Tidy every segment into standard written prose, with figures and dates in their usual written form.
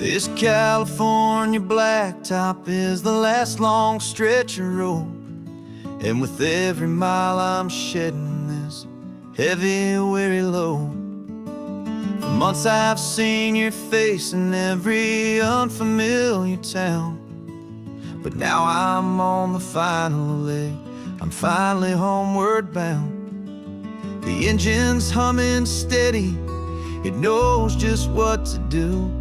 This California blacktop is the last long stretch of road, and with every mile I'm shedding this heavy, weary load. For months I've seen your face in every unfamiliar town, but now I'm on the final leg, I'm finally homeward bound. The engine's humming steady, it knows just what to do.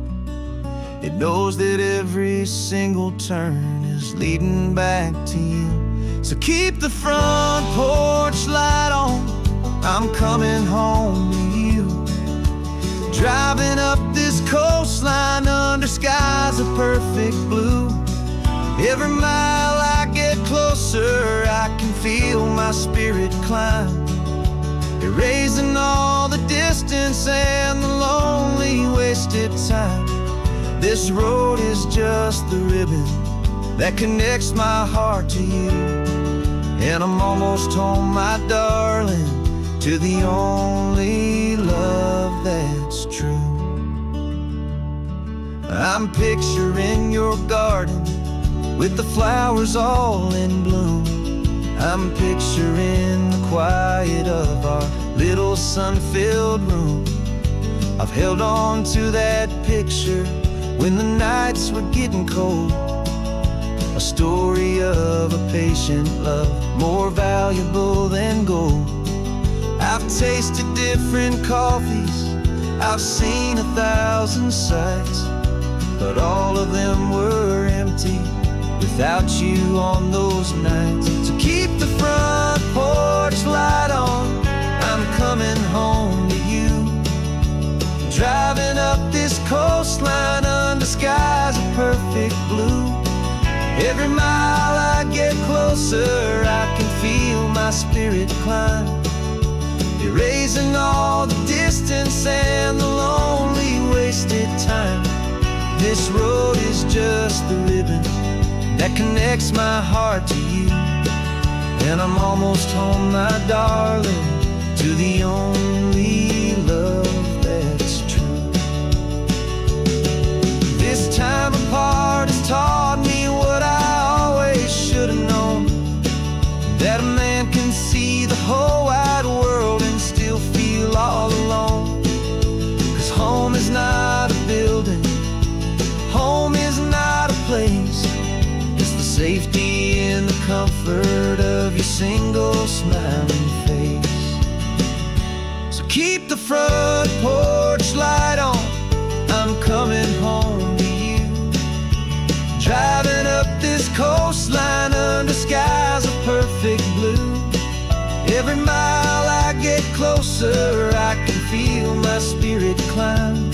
It knows that every single turn is leading back to you. So keep the front porch light on, I'm coming home to you. Driving up this coastline under skies of perfect blue. Every mile I get closer, I can feel my spirit climb, erasing all the distance and the lonely wasted time. This road is just the ribbon that connects my heart to you, and I'm almost home, my darling, to the only love that's true. I'm picturing your garden with the flowers all in bloom. I'm picturing the quiet of our little sun-filled room. I've held on to that picture when the nights were getting cold, a story of a patient love more valuable than gold. I've tasted different coffees, I've seen 1,000 sights, but all of them were empty without you on those nights. So keep the front porch light on, I'm coming home to you. Driving up this coastline under skies of perfect blue. Every mile I get closer, I can feel my spirit climb, erasing all the distance and the lonely wasted time. This road is just the ribbon that connects my heart to you, and I'm almost home, my darling, to the only love that's true. This time apart has taught me what I always should have known, that a man can see the whole wide world and still feel all alone. 'Cause home is not a building, home is not a place, it's the safety and the comfort of your single smiling face. So keep the front porch light on, I'm coming home to you. Driving up this coastline under skies of perfect blue. Every mile I get closer, I can feel my spirit climb,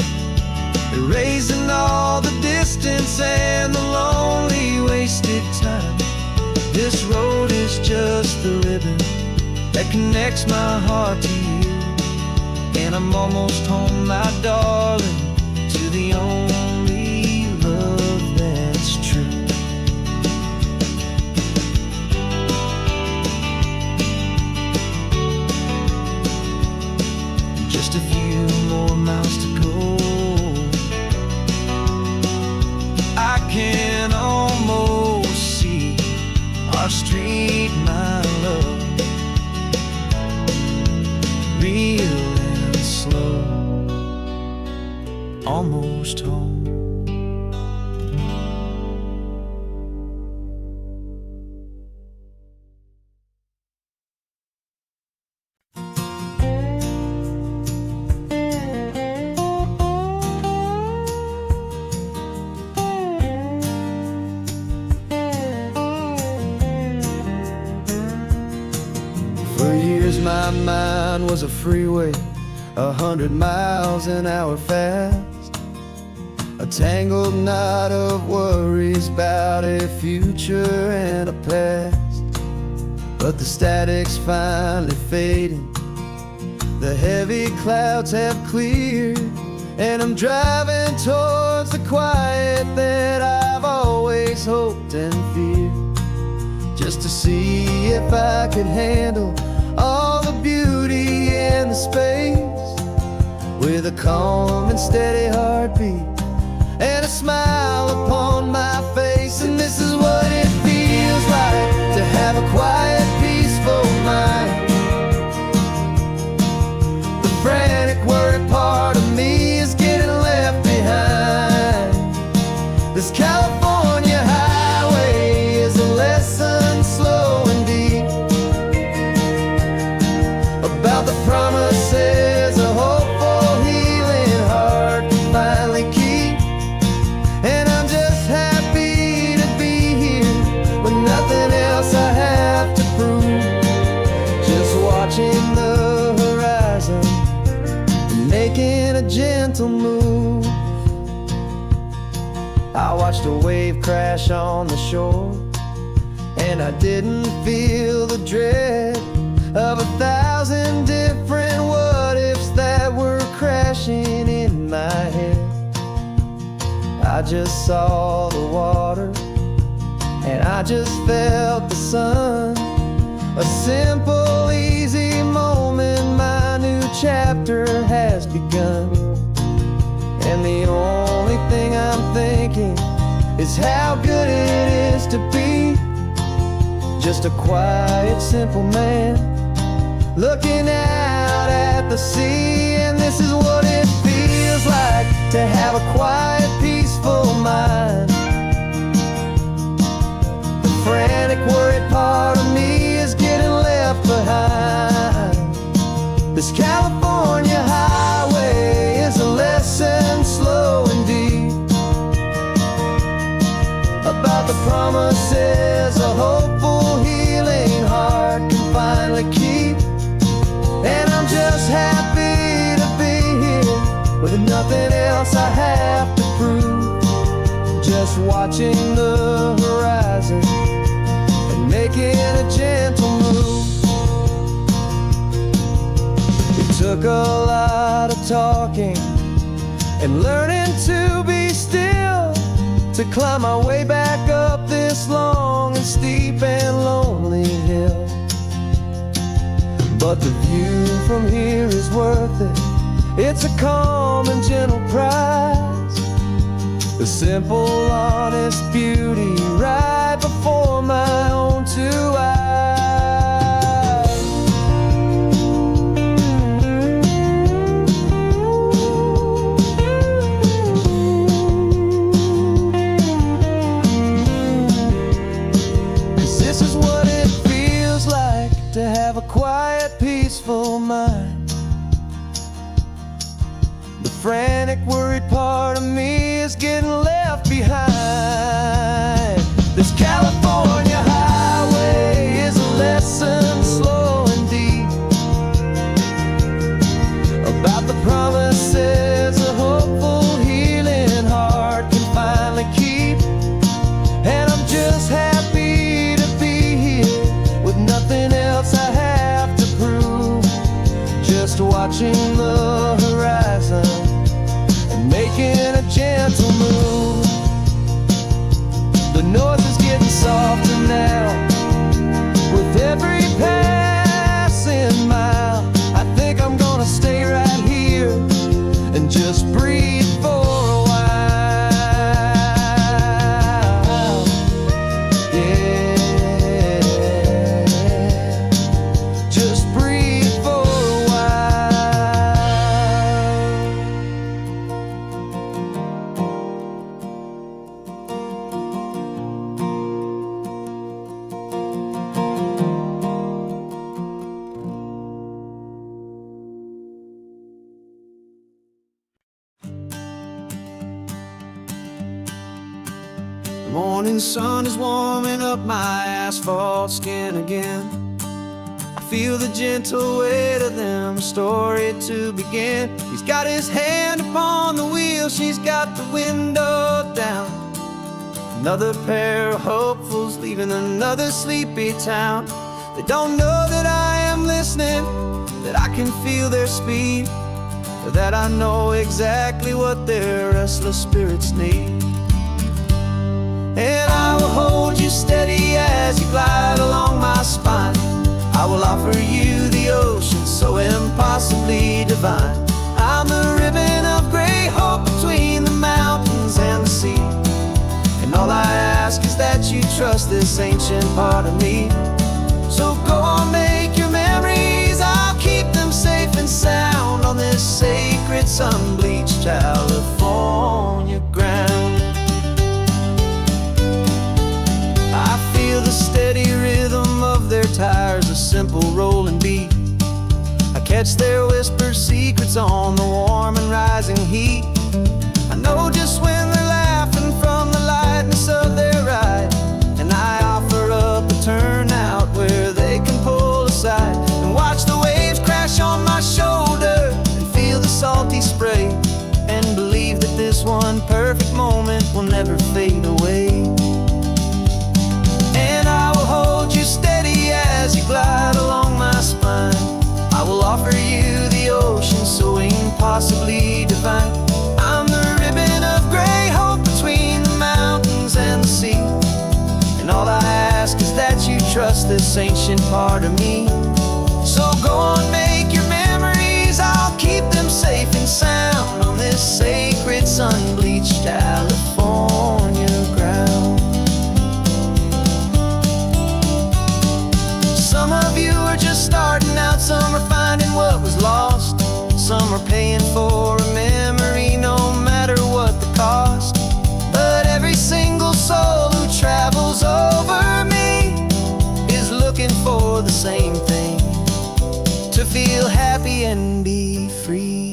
erasing all the distance and the lonely wasted time. This road is just the ribbon that connects my heart to you, and I'm almost home, my darling, to the only love that's true. Just a few more miles to go, I can almost see our street, my love, real and slow, almost home. For years my mind was a freeway, 100 miles an hour fast, a tangled knot of worries about a future and a past. But the static's finally fading, the heavy clouds have cleared, and I'm driving towards the quiet that I've always hoped and feared, just to see if I could handle all the beauty and the space with a calm and steady heartbeat and a smile upon my face. And this is what it feels like to have a quiet, peaceful mind. The frantic, worried part of me is getting left behind. This California highway is a lesson slow and deep about the promises a hopeful, healing heart can finally keep. And I'm just happy to be here with nothing else I have to prove. Just watching the horizon and making a gentle move. I watched a wave crash on the shore, and I didn't feel the dread of 1,000 different what-ifs that were crashing in my head. I just saw the water, and I just felt the sun. A simple, easy moment, my new chapter has begun. And the only thing I'm thinking is how good it is to be just a quiet, simple man looking out at the sea. And this is what it feels like to have a quiet, peaceful mind. The frantic, worried part of me is getting left behind. This California highway is a lesson slow and deep about the promises a hopeful, healing heart can finally keep. And I'm just happy to be here with nothing else I have to prove. Just watching the horizon and making a gentle move. It took a lot of talking and learning to be still to climb my way back up this long and steep and lonely hill. But the view from here is worth it. It's a calm and gentle prize. The simple, honest beauty right before my own two eyes. This is what it feels like to have a quiet, peaceful mind. The frantic, worried part of me is getting left behind. This California highway is a lesson slow and deep about the promises a hopeful, healing heart can finally keep. And I'm just happy to be here with nothing else I have to prove. Just watching the horizon and making a gentle move. The noise is getting softer now with every passing mile. I think I'm gonna stay right here and just breathe for a while. Yeah, just breathe for a The morning sun is warming up my asphalt skin again. I feel the gentle weight of them, a story to begin. He's got his hand upon the wheel, she's got the window down. Another pair of hopefuls leaving another sleepy town. They don't know that I am listening, that I can feel their speed, or that I know exactly what their restless spirits need. And I will hold you steady as you glide along my spine. I will offer you the ocean so impossibly divine. I'm the ribbon of gray hope between the mountains and all I ask is that you trust this ancient part of me. So go on, make your memories, I'll keep them safe and sound on this sacred sun-bleached California ground. I feel the steady rhythm of their tires, a simple rolling beat. I catch their whispered secrets on the warm and rising heat. I know just when they're laughing from the lightness of their ride, and I offer up a turnout where they can pull aside and watch the waves crash on my shoulder and feel the salty spray, and believe that this one perfect moment will never fade away. And I will hold you steady as you glide along my spine. I will offer you the ocean so impossibly divine. I'm the ribbon of gray hope between the mountains and the sea, and all I ask is that you trust this ancient part of me. So go on, make your memories, I'll keep them safe and sound on this sacred sun-bleached California ground. Some of you are just starting out, some are finding what was lost, some are paying for a memory no matter what the cost. But every single soul who travels over me is looking for the same thing, to feel happy and be free.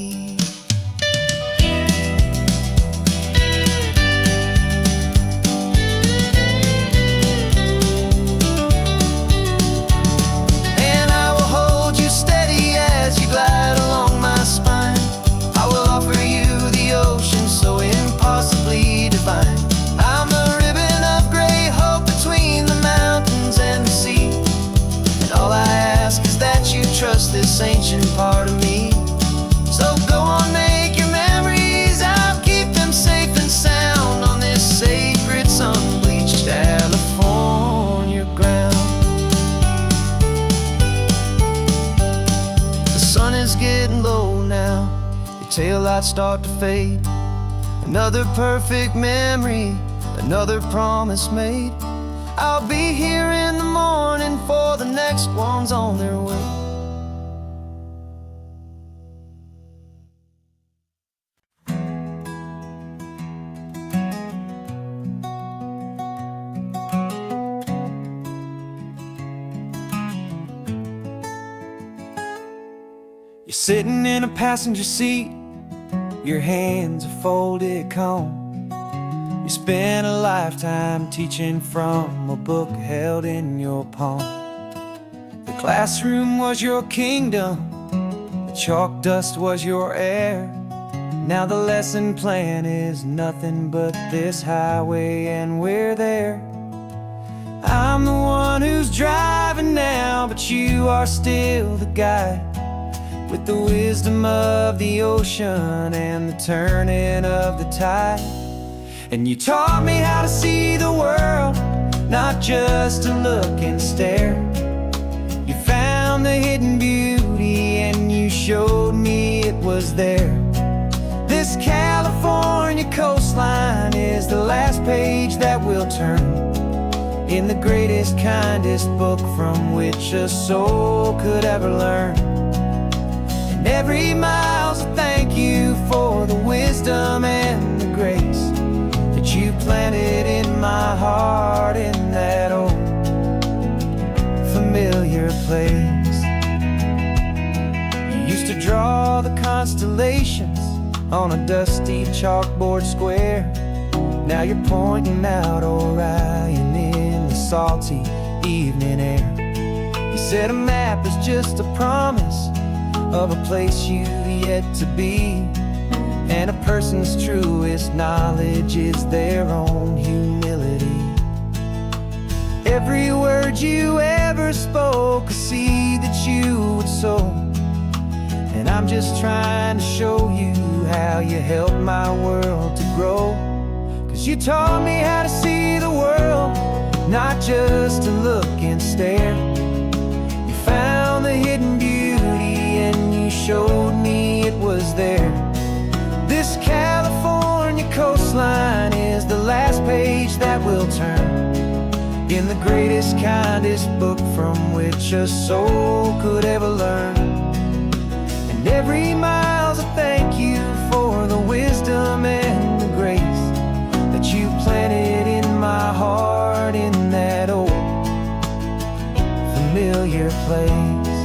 Glide along my spine, I will offer you the ocean so impossibly divine. I'm the ribbon of gray hope between the mountains and the sea, and all I ask is that you trust this ancient part of me. So go on, make your memories, I'll keep them safe and sound on this sacred sun-bleached California ground. The sun is getting low now, your taillights start to fade. Another perfect memory, another promise made. I'll be here in the morning for the next ones on their way. You're sitting in a passenger seat, your hands are folded calm. You spent a lifetime teaching from a book held in your palm. The classroom was your kingdom, the chalk dust was your air. Now the lesson plan is nothing but this highway and we're there. I'm the one who's driving now, but you are still the guide, with the wisdom of the ocean and the turning of the tide. And you taught me how to see the world, not just to look and stare. You found the hidden beauty and you showed me it was there. This California coastline is the last page that we'll turn in the greatest, kindest book from which a soul could ever learn. Every mile's a thank you for the wisdom and the grace that you planted in my heart in that old familiar place. You used to draw the constellations on a dusty chalkboard square. Now you're pointing out Orion in the salty evening air. You said a map is just a promise of a place you've yet to be, and a person's truest knowledge is their own humility. Every word you ever spoke, a seed that you would sow, and I'm just trying to show you how you helped my world to grow. 'Cause you taught me how to see the world, not just to look and stare. You found the hidden beauty and you showed me it was there. This California coastline is the last page that we'll turn in the greatest, kindest book from which a soul could ever learn. And every mile's a thank you for the wisdom and the grace that you planted in my heart in that old familiar place.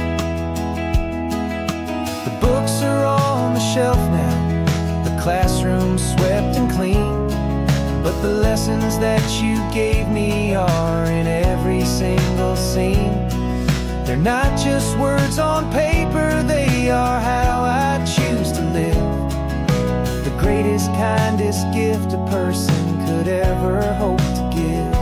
The books are on the shelf now, the classroom swept and clean, but the lessons that you gave me are in every single scene. They're not just words on paper, they are how I choose to live. The greatest, kindest gift a person could ever hope to give.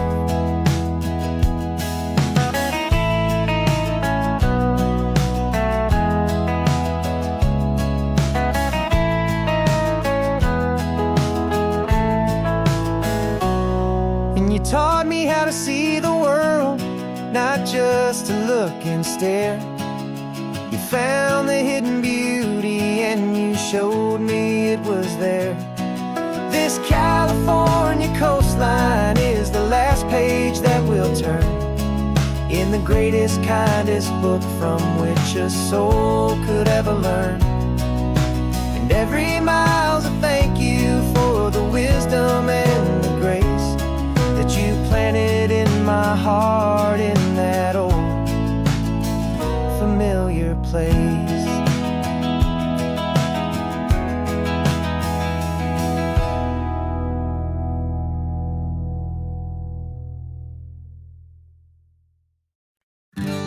Taught me how to see the world, not just to look and stare. You found the hidden beauty and you showed me it was there. This California coastline is the last page that we'll turn in the greatest, kindest book from which a soul could ever learn. And every mile's a thank you for the wisdom and the grace that you planted in my heart in that old familiar place.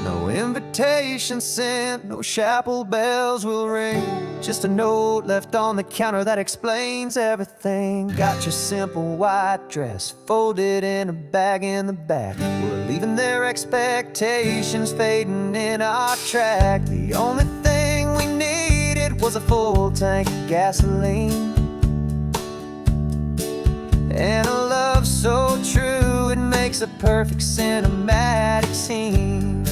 No invitation sent, no chapel bells will ring, just a note left on the counter that explains everything. Got your simple white dress folded in a bag in the back. We're leaving their expectations fading in our track. The only thing we needed was a full tank of gasoline and a love so true it makes a perfect cinematic scene.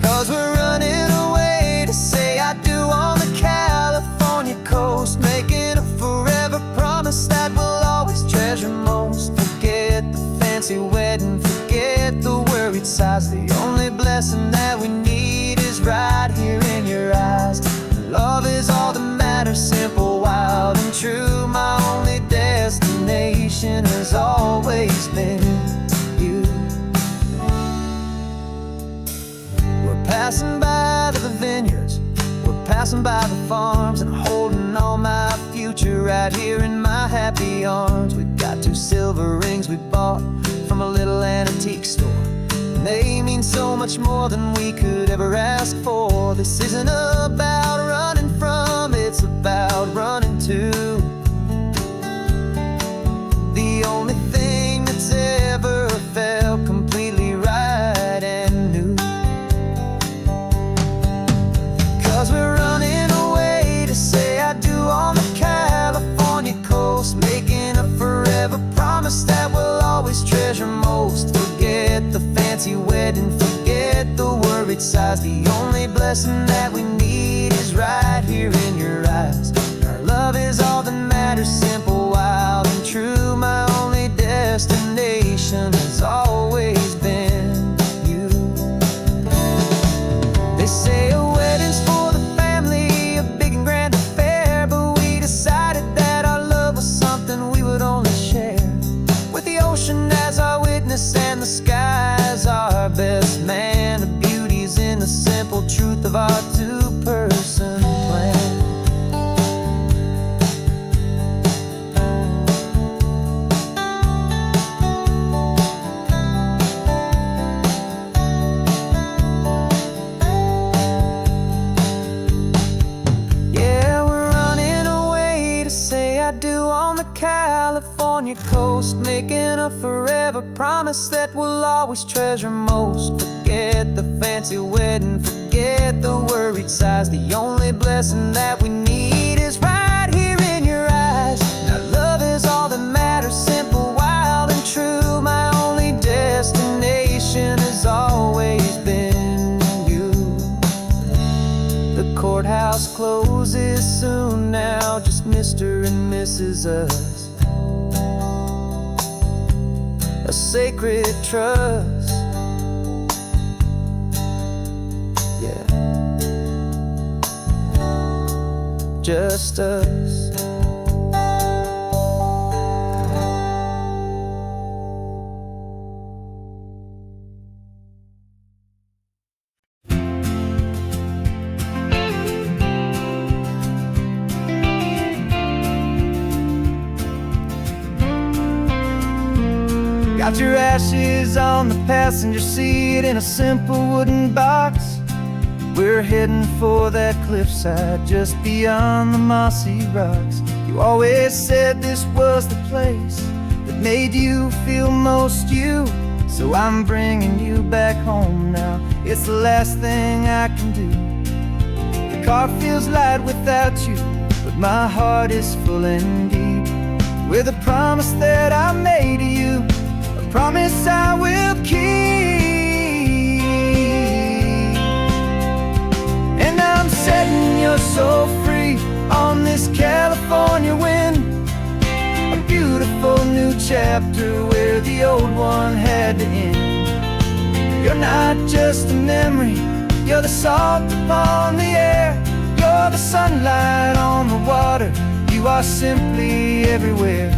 'Cause we're running away to say I do on the California coast, making a forever promise that we'll always treasure most. Forget the fancy wedding, forget the worried sighs. The only blessing that we need is right here in your eyes. Love is all that matters, simple, wild and true. My only destination has always been you. We're passing by the vineyards, we're passing by the farms, and holding on my future right here in my happy arms. We've got 2 silver rings we bought from a little antique store, and they mean so much more than we could ever ask for. This isn't about running from, it's about running to the only thing that's ever felt completely right and new. 'Cause we're running away to say I do on the California coast, making a forever promise that we'll always treasure most. Forget the fancy wedding, forget the worried sighs. The only blessing that we need is right here in your eyes. Our love is all that matters, simple, wild and true. My only destination has always been you. They say a wedding's for the family, a big and grand affair, but we decided that our love was something we would only share with the ocean as our witness and the sky as our best man. The beauty's in the simple truth of our 2-person plan. California coast, making a forever promise that we'll always treasure most. Forget the fancy wedding, forget the worried sighs. The only blessing that we need is right here in your eyes. Now love is all that matters, simple, wild and true. My only destination has always been you. The courthouse closes soon now, just Mr. and Mrs. Us. a sacred trust. Yeah, just us. Got your ashes on the passenger seat in a simple wooden box. We're heading for that cliffside just beyond the mossy rocks. You always said this was the place that made you feel most you. So I'm bringing you back home now. It's the last thing I can do. The car feels light without you, but my heart is full and deep with a promise that I made to you, a promise I will keep. And I'm setting your soul free on this California wind, a beautiful new chapter where the old one had to end. You're not just a memory, you're the salt upon the air, you're the sunlight on the water, you are simply everywhere.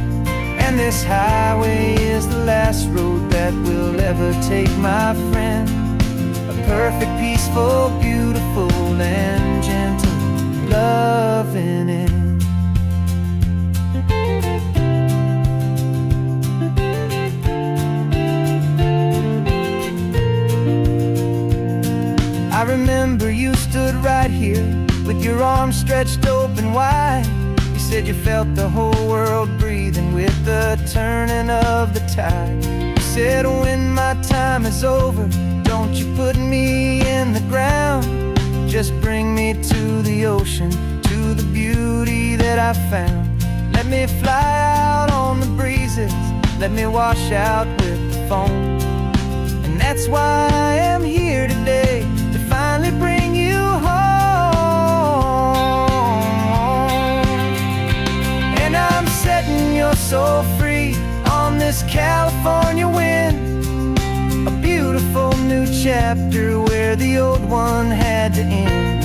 And this highway is the last road that we'll ever take, my friend. A perfect, peaceful, beautiful, and gentle loving end. I remember you stood right here with your arms stretched open wide. You said you felt the whole world breathing with the turning of the tide. You said when my time is over, don't you put me in the ground, just bring me to the ocean, to the beauty that I found. Let me fly out on the breezes, let me wash out with the foam. And that's why I am here today, to finally bring you home. And I'm setting your soul free on this California wind, a beautiful new chapter where the old one had to end.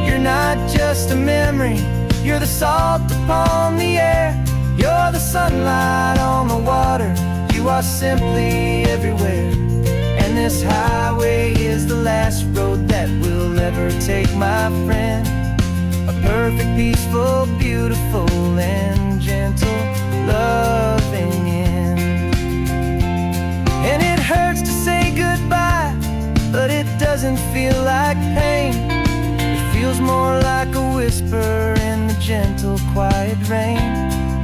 You're not just a memory, you're the salt upon the air, you're the sunlight on the water, you are simply everywhere. And this highway is the last road that we'll ever take, my friend. A perfect, peaceful, beautiful, and gentle loving end. And it hurts to say goodbye, but it doesn't feel like pain. It feels more like a whisper in the gentle, quiet rain.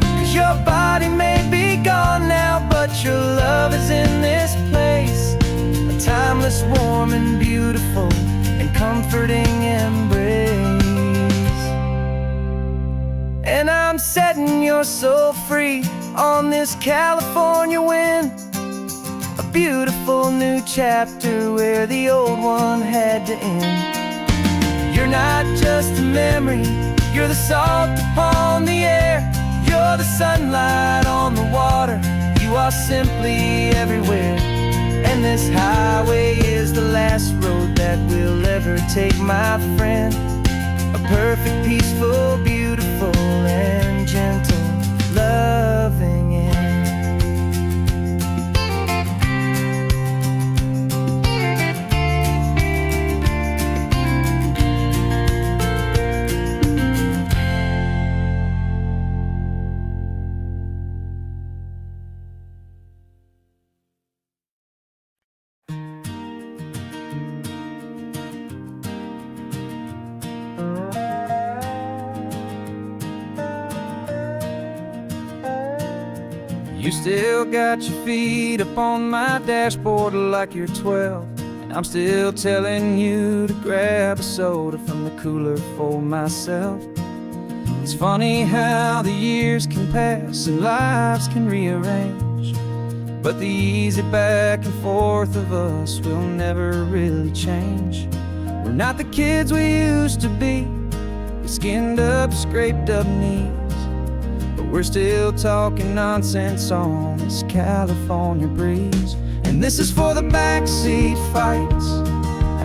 'Cause your body may be gone now, but your love is in this place, a timeless, warm, and beautiful, and comforting embrace. And I'm setting your soul free on this California wind, a beautiful new chapter where the old one had to end. You're not just a memory, you're the salt upon the air, you're the sunlight on the water, you are simply everywhere. And this highway is the last road that we'll ever take, my friend. A perfect, peaceful, beautiful, and gentle loving end. You still got your feet up on my dashboard like you're 12, and I'm still telling you to grab a soda from the cooler for myself. It's funny how the years can pass and lives can rearrange, but the easy back and forth of us will never really change. We're not the kids we used to be, with skinned up, scraped up knees, but we're still talking nonsense on this California breeze. And this is for the backseat fights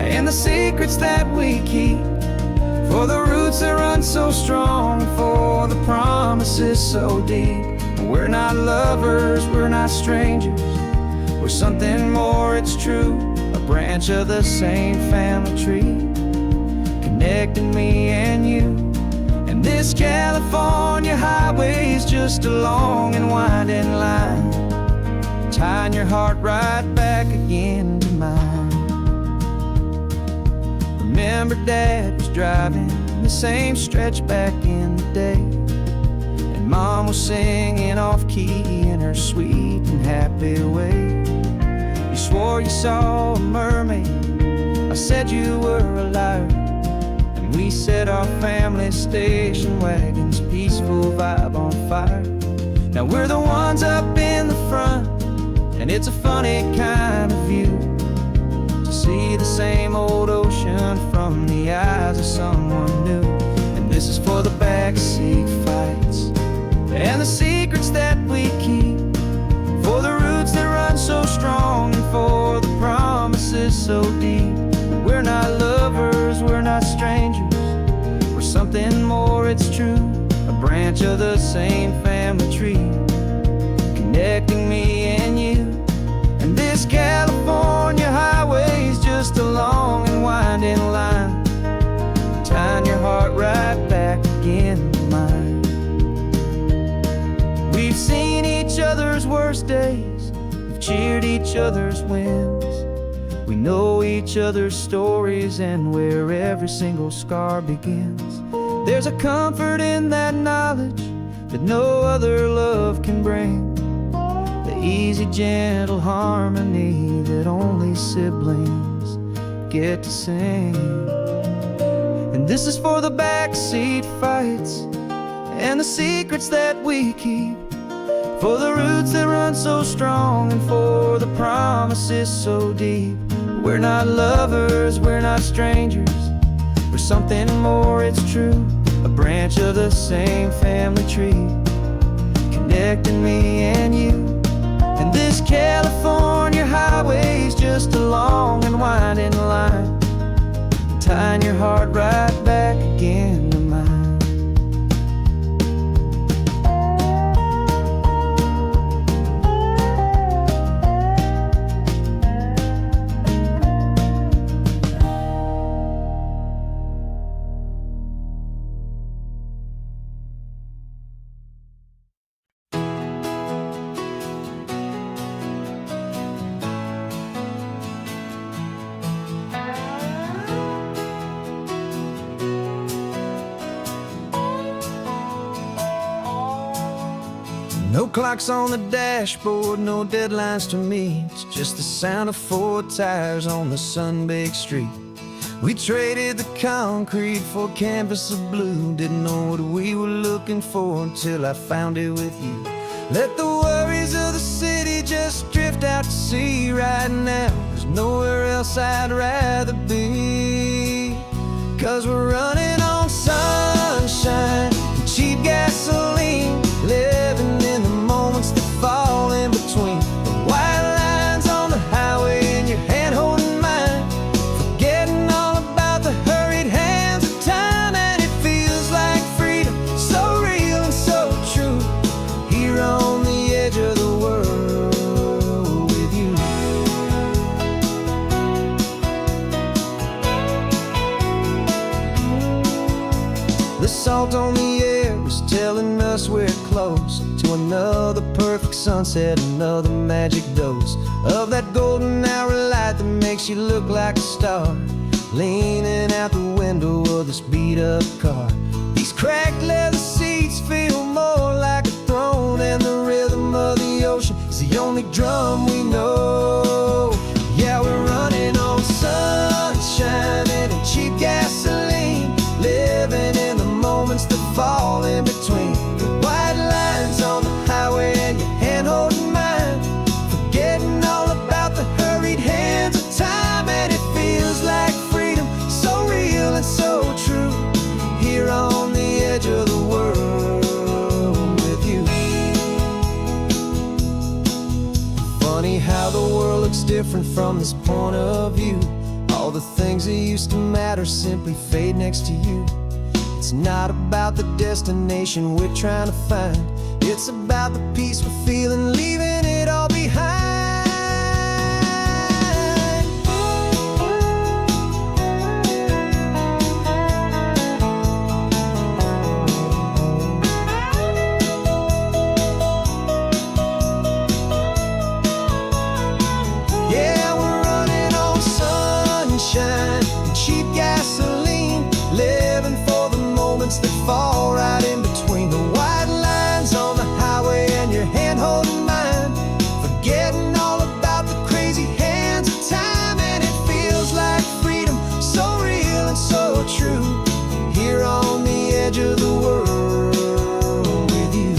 and the secrets that we keep, for the roots that run so strong, for the promises so deep. We're not lovers, we're not strangers, we're something more, it's true. A branch of the same family tree, connecting me and you. And this California highway is just a long and winding line, tying your heart right back again to mine. Remember Dad was driving the same stretch back in the day, and Mom was singing off-key in her sweet and happy way. You swore you saw a mermaid, I said you were a liar, and we set our family station wagon's peaceful vibe on fire. Now we're the ones up in the front, and it's a funny kind of view to see the same old ocean from the eyes of someone new. And this is for the backseat fights and the secrets that we keep, for the roots that run so strong, and for the promises so deep. We're not lovers, we're not strangers, we're something more, it's true. A branch of the same family tree, connecting me and you. And this California highway is just a long and winding line, tying your heart right back again to mine. We've seen each other's worst days, we've cheered each other's wins. We know each other's stories and where every single scar begins. There's a comfort in that knowledge that no other love can bring, the easy, gentle harmony that only siblings get to sing. And this is for the backseat fights and the secrets that we keep, for the roots that run so strong, and for the promises so deep. We're not lovers, we're not strangers, we're something more, it's true. A branch of the same family tree, connecting me and you. And this California highway is just a long and winding line, tying your heart right back again to mine. No clocks on the dashboard, no deadlines to meet, it's just the sound of 4 tires on the sun-baked street. We traded the concrete for a canvas of blue, didn't know what we were looking for until I found it with you. Let the worries of the city just drift out to sea right now, there's nowhere else I'd rather be. 'Cause we're running on sunshine and cheap gasoline, living in the moments that fall in between the white lines on the highway and your hand holding mine, forgetting all about the hurried hands of time. And it feels like freedom, so real and so true, here on the edge of the world with you. The salt on the air is telling us we're close to another perfect sunset, another magic dose of that golden hour light that makes you look like a star, leaning out the window of this beat-up car. These cracked leather seats feel more like a throne, and the rhythm of the ocean is the only drum we know. Yeah, we're running on sunshine and cheap gasoline, living in the moments that fall in between the white lines on the highway and your hand holding mine, forgetting all about the hurried hands of time. And it feels like freedom, so real and so true, here on the edge of the world with you. funny how the world looks different from this point of view. All the things that used to matter simply fade next to you. It's not about the destination we're trying to find. It's about the peace we're feeling, leaving it all behind. Yeah, we're running on sunshine and cheap gasoline, living for the moments that fall right in between the white lines on the highway and your hand holding mine, forgetting all about the crazy hands of time. And it feels like freedom, so real and so true, here on the edge of the world with you.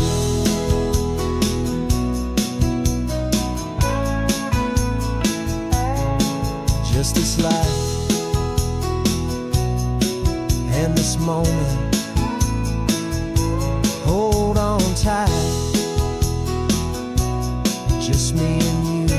Just this life and this moment, hold on tight, just me and you.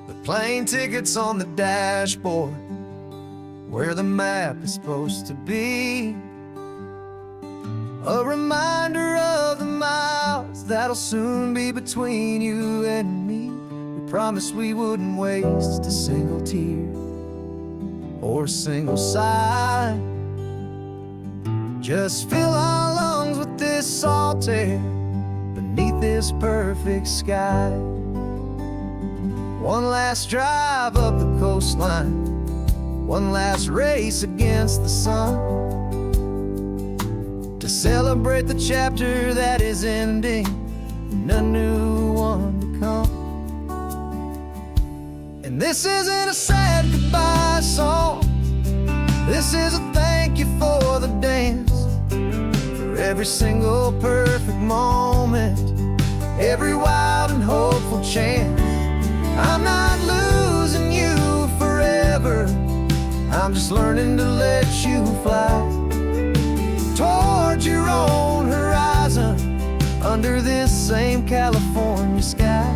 The plane tickets on the dashboard, where the map is supposed to be, a reminder of the miles that'll soon be between you and me. We promised we wouldn't waste a single tear or a single sigh. Just fill our lungs with this salt air beneath this perfect sky. One last drive up the coastline, one last race against the sun, to celebrate the chapter that is ending and a new one to come. And this isn't a sad goodbye song, this is a thank you for the dance, for every single perfect moment, every wild and hopeful chance. I'm not losing you forever, I'm just learning to let you fly towards your own horizon, under this same California sky.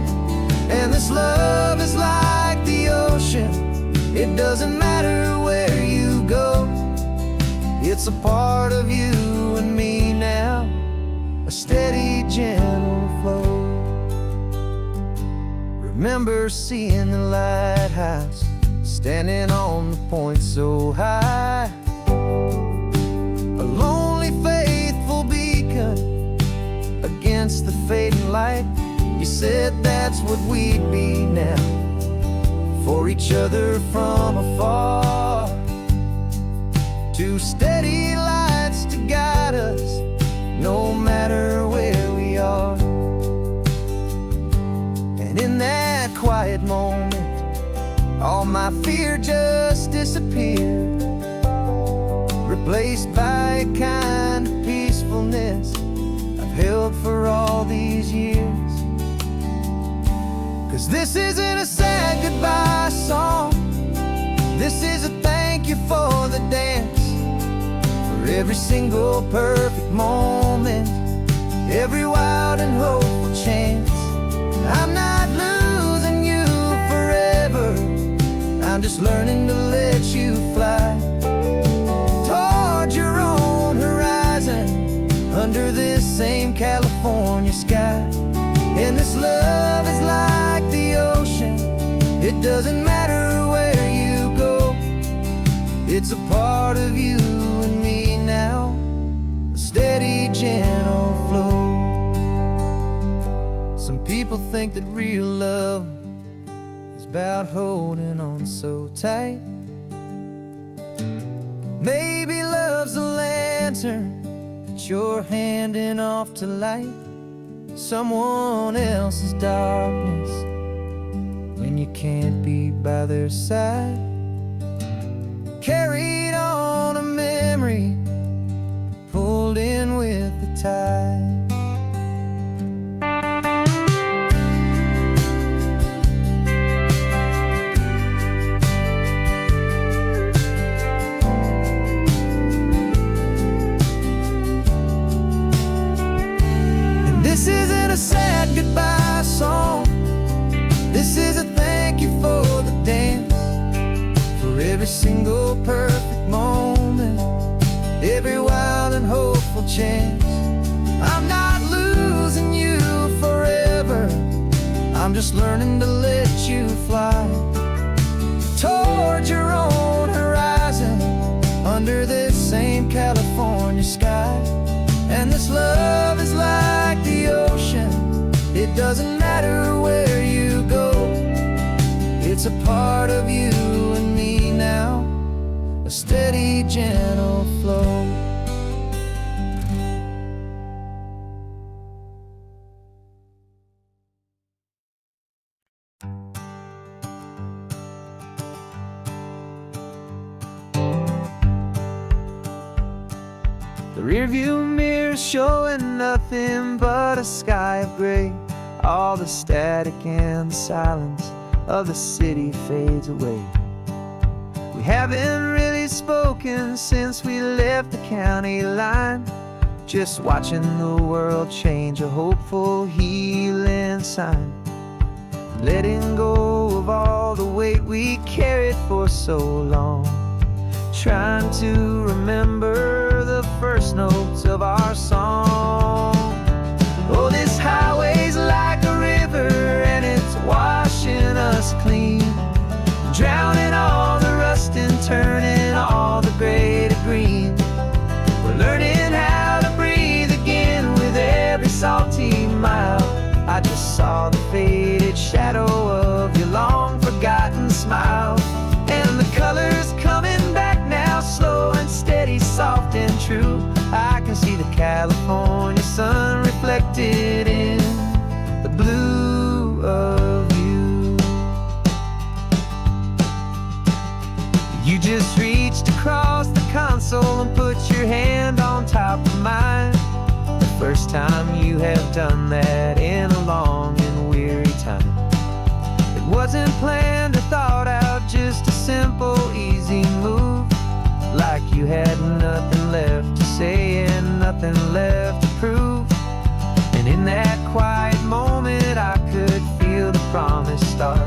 And this love is like the ocean, it doesn't matter where you go, it's a part of you and me now, a steady, gentle flow. Remember seeing the lighthouse, standing on the point so high, a lonely, faithful beacon against the fading light. You said that's what we'd be now, for each other from afar, two steady lights to guide us, no matter where we are. And in that quiet moment, all my fear just disappeared, replaced by a kind of peacefulness I've held for all these years. 'Cause this isn't a sad goodbye song, this is a thank you for the dance, for every single perfect moment, every wild and hopeful chance. I'm not losing you forever, I'm just learning to let you fly towards your own horizon, under this same California sky. And this love is like the ocean, it doesn't matter where you go, it's a part of you and me now, a steady, gentle flow. Some people think that real love is about holding on so tight. Maybe love's a lantern that you're handing off to light someone else's darkness when you can't be by their side. Carried on a memory, pulled in with the tide. chance. I'm not losing you forever, I'm just learning to let you fly toward your own horizon, under this same California sky. And this love is like the ocean, it doesn't matter where you go, it's a part of you and me now, a steady, gentle flow. The rearview mirror showing nothing but a sky of gray. All the static and the silence of the city fades away. We haven't really spoken since we left the county line, just watching the world change, a hopeful healing sign. Letting go of all the weight we carried for so long, trying to remember the first notes of our song. Oh, this highway's like a river and it's washing us clean, drowning all the rust and turning all the gray to green. We're learning how to breathe again with every salty mile. I just saw the faded shadow of your long forgotten smile, and the colors coming back now, slow and steady, soft and true. I can see the California sun reflected in the blue of you. You just reached across the console and put your hand on top of mine, the first time you have done that in a long and weary time. It wasn't planned or thought out, just a simple, easy move, like you had nothing left to say and nothing left to prove. And in that quiet moment I could feel the promise start,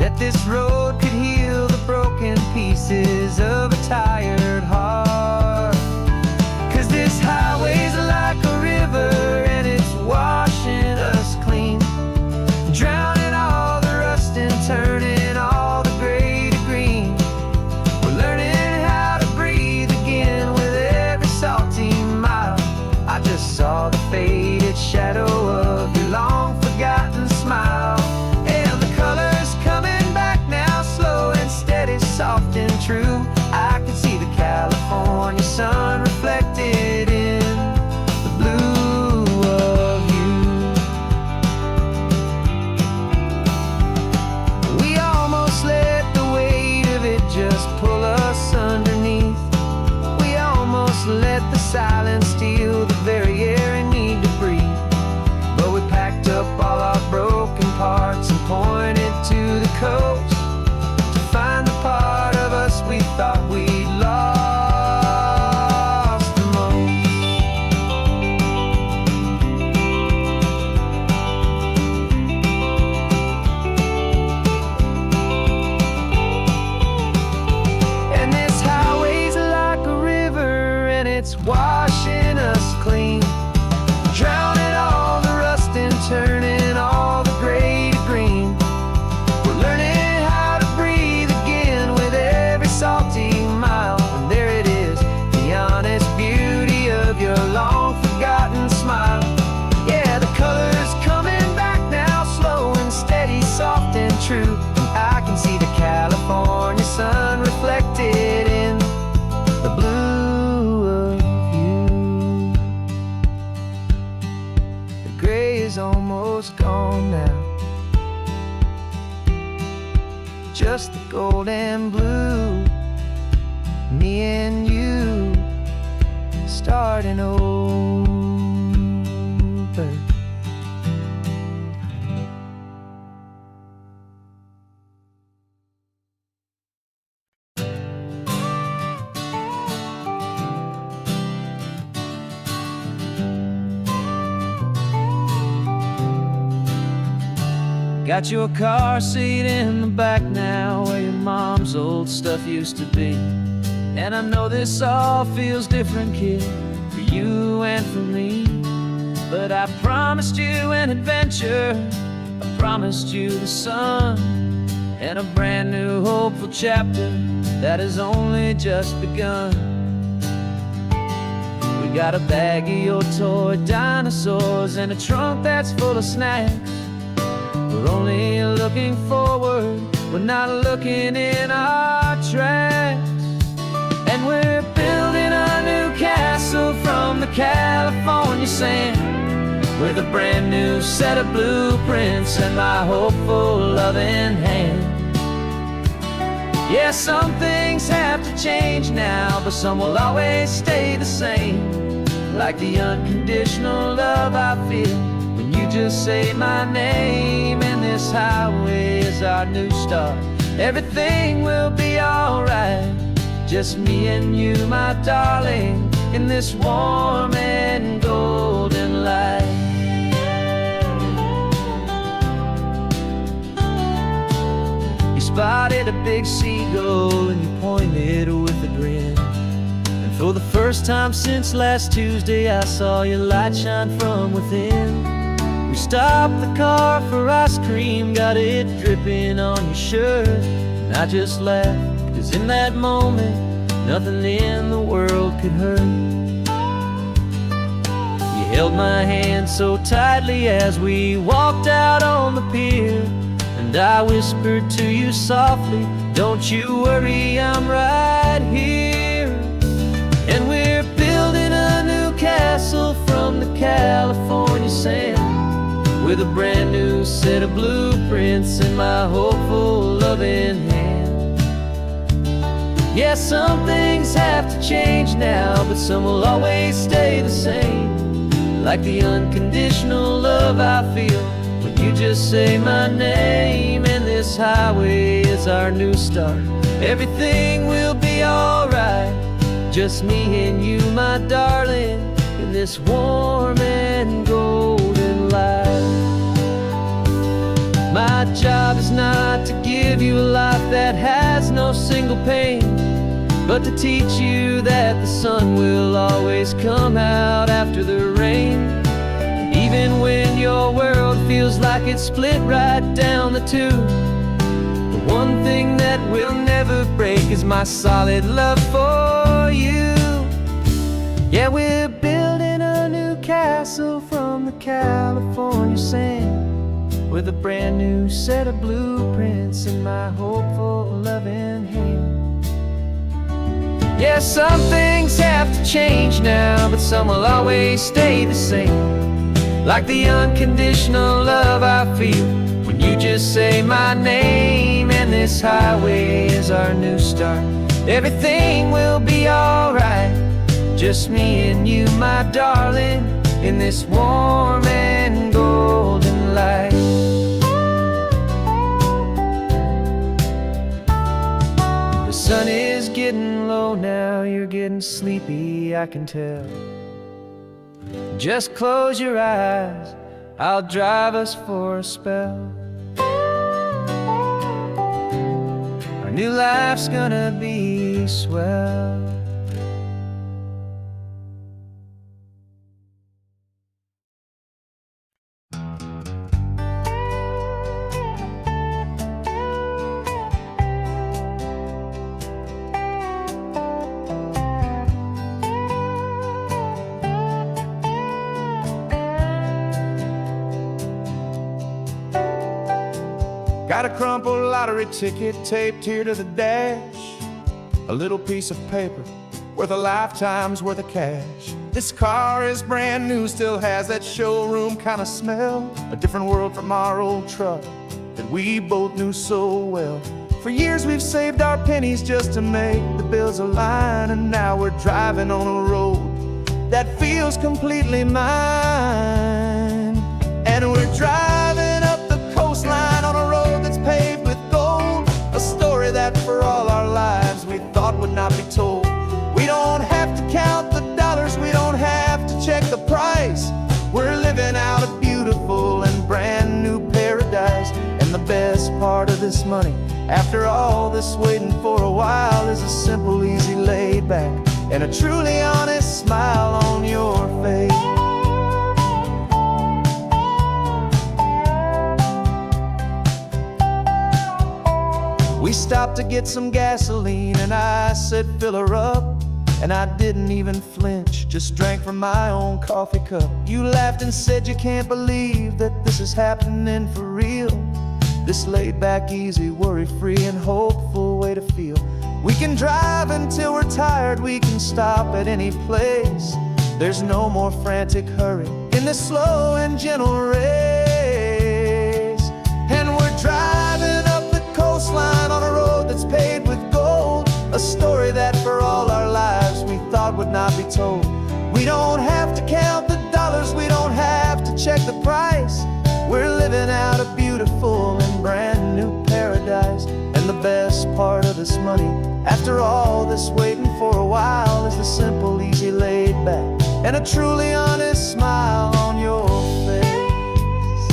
that this road could heal the broken pieces of a tired heart. 'Cause this highway's like a river and it's washing us clean, drowning all the rust and turning all the gray to green. We're learning how to breathe again with every salty mile. I just saw the faded shadow of your long forgotten smile, and the colors coming back now, slow and steady, soft and true. I can see the California sun reflected in the blue of you. We almost let the weight of it just pull us underneath. We almost let the silence steal the very air we need to breathe. But we packed up all our broken parts and pointed to the coast to find the part of us we thought we'd lost the most. And this highway's like a river and it's washing us clean, drowning all the rust and turning all the gray to green. We're learning how to breathe again with every salty mile. And there it is, the honest beauty of your long forgotten smile. Yeah, the colors coming back now, slow and steady, soft and true. And I can see the California sun reflected in the blue of you. The gray is almost gone now, just the gold and blue, me and you starting over. Got your car seat in the back now, where your mom's old stuff used to be. And I know this all feels different, kid, for you and for me. But I promised you an adventure, I promised you the sun, and a brand new hopeful chapter that has only just begun. We got a bag of your toy dinosaurs and a trunk that's full of snacks. We're only looking forward, we're not looking in our tracks. And we're building a new castle from the California sand, with a brand new set of blueprints and my hopeful loving hand. Yeah, some things have to change now, but some will always stay the same. Like the unconditional love I feel when you just say my name. And this highway is our new start. Everything will be alright, just me and you, my darling, in this warm and golden light. You spotted a big seagull and you pointed with a grin. And for the first time since last Tuesday, I saw your light shine from within. We stopped the car for ice cream, got it dripping on your shirt. And I just laughed, 'cause in that moment, nothing in the world could hurt. You held my hand so tightly as we walked out on the pier, and I whispered to you softly, don't you worry, I'm right here. And we're building a new castle from the California sand, with a brand new set of blueprints in my hopeful loving hand. Yeah, some things have to change now, but some will always stay the same. Like the unconditional love I feel when you just say my name. And this highway is our new start. Everything will be alright, just me and you, my darling, in this warm and golden light. My job is not to give you a life that has no single pain, but to teach you that the sun will always come out after the rain. And even when your world feels like it's split right down the two, the one thing that will never break is my solid love for you. Yeah, we're building a new castle from the California sand, with a brand new set of blueprints in my hopeful loving hand. Yeah, some things have to change now, but some will always stay the same. Like the unconditional love I feel when you just say my name. And this highway is our new start. Everything will be alright, just me and you, my darling, in this warm and golden light. The sun is getting low now, you're getting sleepy, I can tell. Just close your eyes, I'll drive us for a spell. Our new life's gonna be swell. Got a crumpled lottery ticket taped here to the dash, a little piece of paper worth a lifetime's worth of cash. This car is brand new, still has that showroom kind of smell, a different world from our old truck that we both knew so well. For years we've saved our pennies just to make the bills align, and now we're driving on a road that feels completely mine. And we're driving up the coastline on a road that's paved with gold, a story that for all our lives we thought would not be told. We don't have to count the dollars, we don't have to check the price. We're living out a beautiful and brand new paradise. And the best part of this money, after all this waiting for a while, is a simple, easy, laid back and a truly honest smile on your face. We stopped to get some gasoline and I said, fill her up. And I didn't even flinch, just drank from my own coffee cup. You laughed and said you can't believe that this is happening for real. This laid back, easy, worry-free and hopeful way to feel. We can drive until we're tired, we can stop at any place. There's no more frantic hurry in this slow and gentle race. And we're driving up the coastline on a road that's paved with gold, a story that for all our lives we thought would not be told. We don't have to count the dollars, we don't have to check the price. We're living out a beautiful and brand new paradise. And the best part of this money, after all this waiting for a while, is the simple, easy, laid back, and a truly honest smile on your face.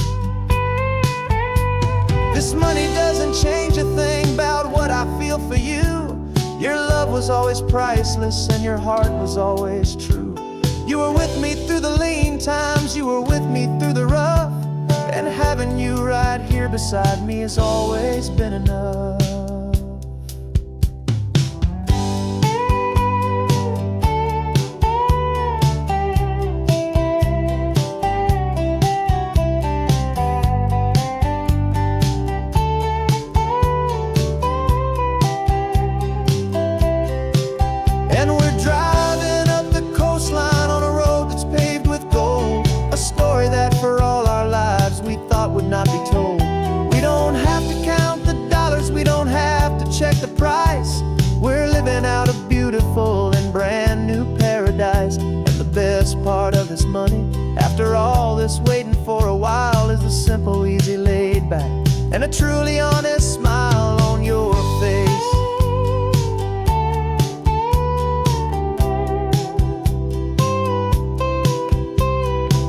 This money doesn't change a thing about what I feel for you. Your love was always priceless and your heart was always true. You were with me through the lean times, you were with me through the rough, and having you right here beside me has always been enough. Not be told. We don't have to count the dollars, we don't have to check the price. We're living out a beautiful and brand new paradise. And the best part of this money, after all this waiting for a while, is the simple, easy, laid back, and a truly honest smile on your face.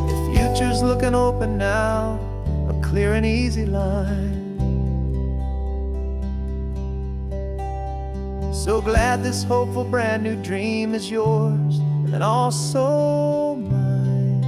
The future's looking open now, clear and easy line. So glad this hopeful brand new dream is yours and also mine.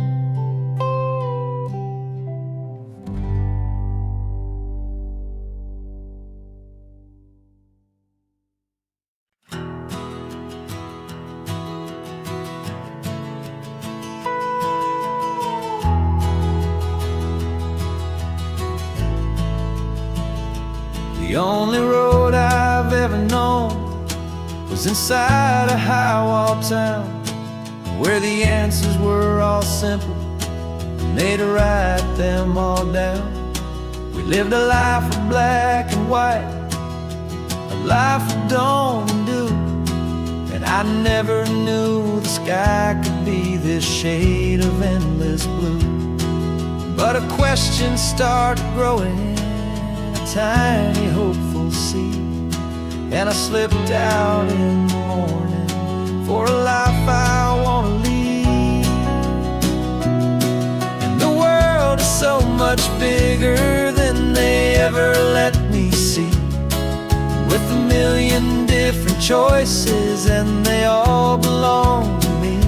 The only road I've ever known was inside a high-wall town, where the answers were all simple and they'd write them all down. We lived a life of black and white, a life of dawn and dew, and I never knew the sky could be this shade of endless blue. But a question started growing, tiny hopeful seed, and I slipped out in the morning for a life I want to lead. And the world is so much bigger than they ever let me see, with a million different choices and they all belong to me.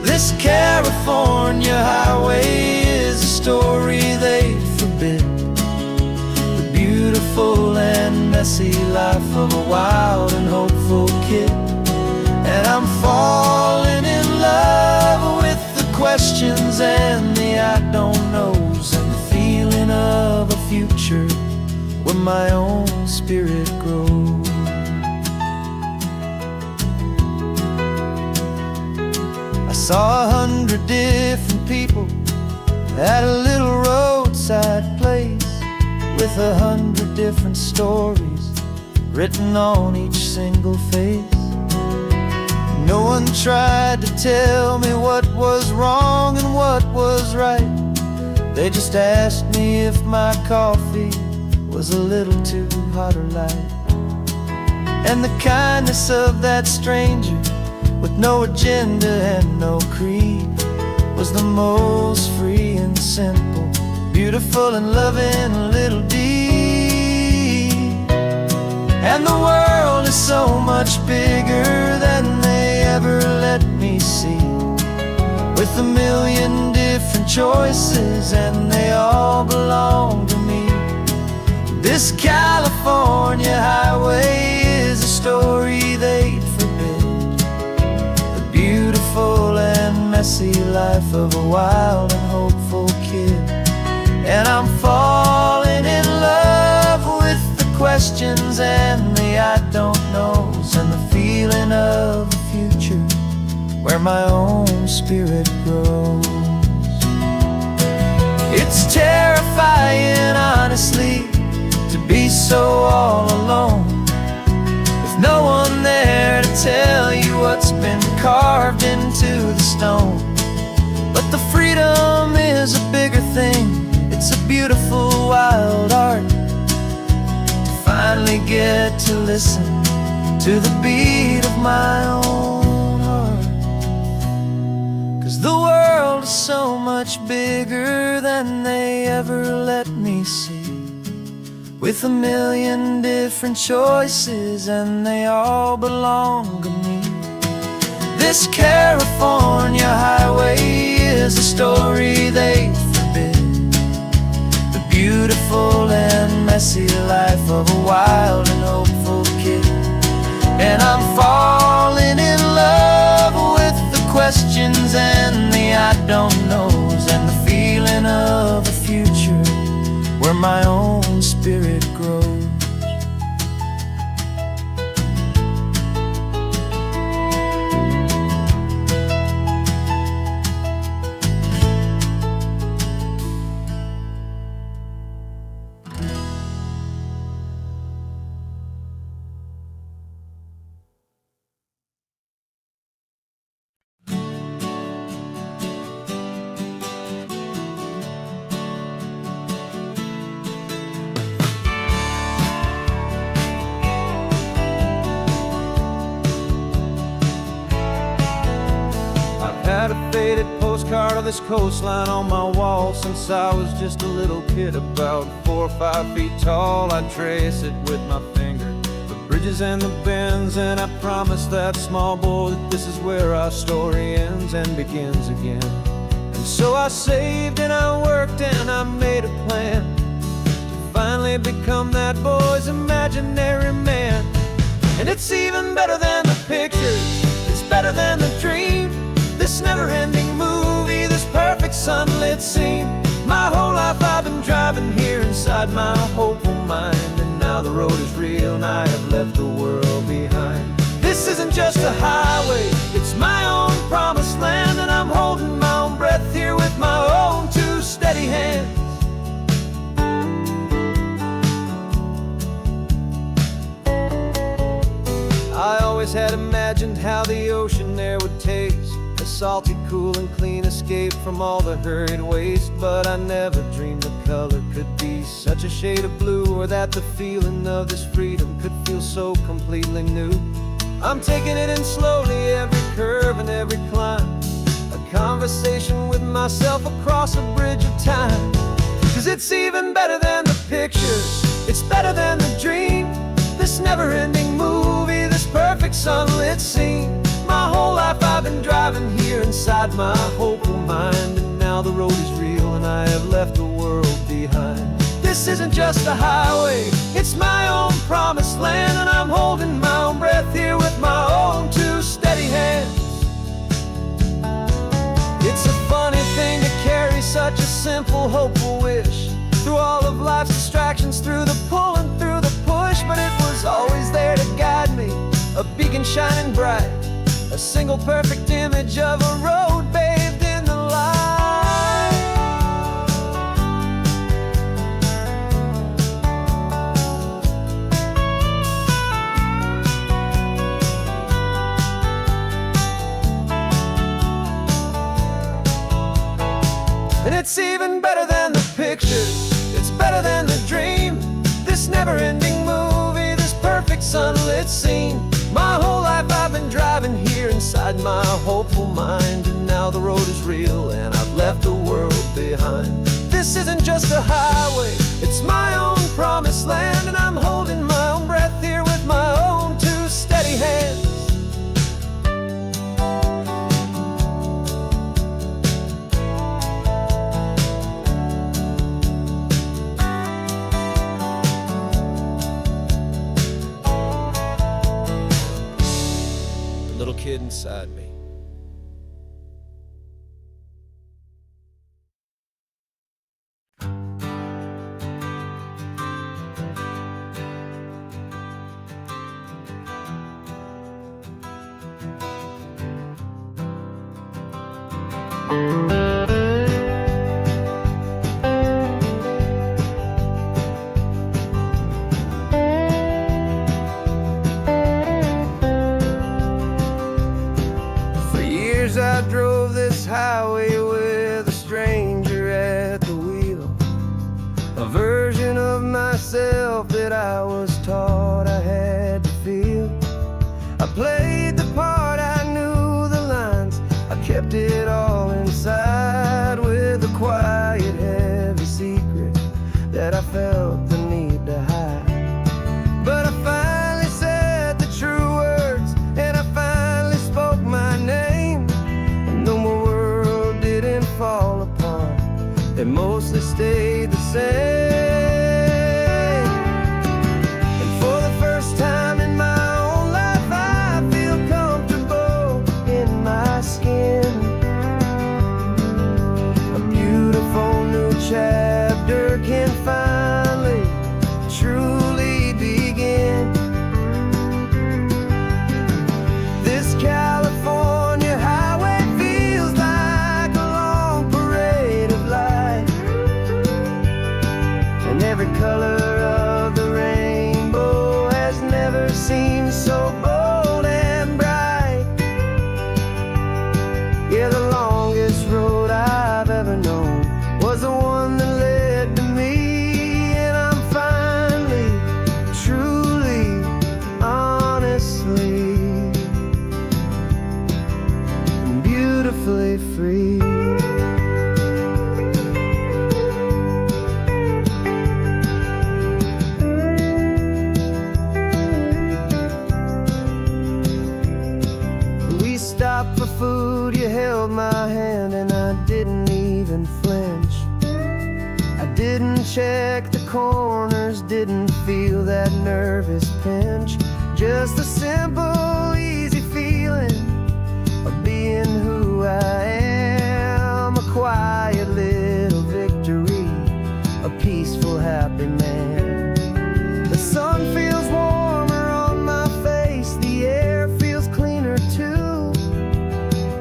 This California highway is a story they forbid, beautiful and messy life of a wild and hopeful kid. And I'm falling in love with the questions and the I don't knows, and the feeling of a future where my own spirit grows. I saw 100 different people at a little roadside place, with 100 different stories written on each single face. No one tried to tell me what was wrong and what was right. They just asked me if my coffee was a little too hot or light. And the kindness of that stranger, with no agenda and no creed, was the most free and simple, beautiful and loving little deed. And the world is so much bigger than they with a million different choices, and they all belong to me. This California highway is a story they'd forbid, the beautiful and messy life of a wild and hopeful kid. And I'm falling in love with the questions and the I don't knows, and the feeling of a future where my own spirit grows. It's terrifying, honestly, to be so all alone, with no one there to tell you what's been carved into the stone. But the freedom is a bigger thing. It's a beautiful wild art to finally get to listen to the beat of my own heart. 'Cause the world is so much bigger than they ever let me see, with a million different choices, and they all belong to me. This California highway is a story they forbid, the beautiful and messy life of a wild and hopeful kid. And I'm falling in love with the questions and the I don't knows, and the feeling of a future where my own spirit grows. Had a faded postcard of this coastline on my wall since I was just a little kid, about 4 or 5 feet tall. I'd trace it with my finger, the bridges and the bends, and I promised that small boy that this is where our story ends and begins again. And so I saved and I worked and I made a plan to finally become that boy's imaginary man. And it's even better than the pictures, it's better than the dream, this never-ending movie, this perfect sunlit scene. My whole life I've been driving here inside my hopeful mind, and now the road is real and I have left the world behind. This isn't just a highway, it's my own promised land, and I'm holding my own breath here with my own two steady hands. I always had imagined how the ocean there would taste, a salty, cool and clean escape from all the hurried waste. But I never dreamed the color could be such a shade of blue, or that the feeling of this freedom could feel so completely new. I'm taking it in slowly, every curve and every climb, a conversation with myself across a bridge of time. 'Cause it's even better than the pictures, it's better than the dream, this never-ending movie, this perfect sunlit scene. My whole life I've been driving here inside my hopeful mind, and now the road is real and I have left the world behind. This isn't just a highway, it's my own promised land, and I'm holding my own breath here with my own two steady hands. It's a funny thing to carry such a simple, hopeful wish through all of life's distractions, through the pull and through the push, but it was always there to guide me, a beacon shining bright, a single perfect image of a road bathed in the light. And it's even better than the pictures, it's better than the dream, this never-ending movie, this perfect sunlit scene. My whole life I've been driving here inside my hopeful mind, and now the road is real and I've left the world behind. This isn't just a highway, it's my own promised land, and I'm holding my own breath here with my own two steady hands. inside me. I drove this highway with a stranger at the wheel, a version of myself that I was taught I had to feel. I played the part, I knew the lines, I kept it all inside with a quiet, heavy secret that I felt the need to hide. But I finally said the true words, and I finally spoke my name. Fall apart, it mostly stayed the same. And for the first time in my own life, I feel comfortable in my skin. A beautiful new chapter can finally, truly begin. This California highway feels like a long parade of light, and every color of the rainbow has never seemed so bold and bright. Yeah, the longest road I've ever known was the one that led to me, and I'm finally, truly, honestly, beautifully free. We stopped for food, you held my hand, and I didn't even flinch. I didn't check the corners, didn't feel that nervous pinch. Just a simple, easy feeling of being who I am. A quiet little victory, a peaceful, happy man. The sun feels warmer on my face, the air feels cleaner too,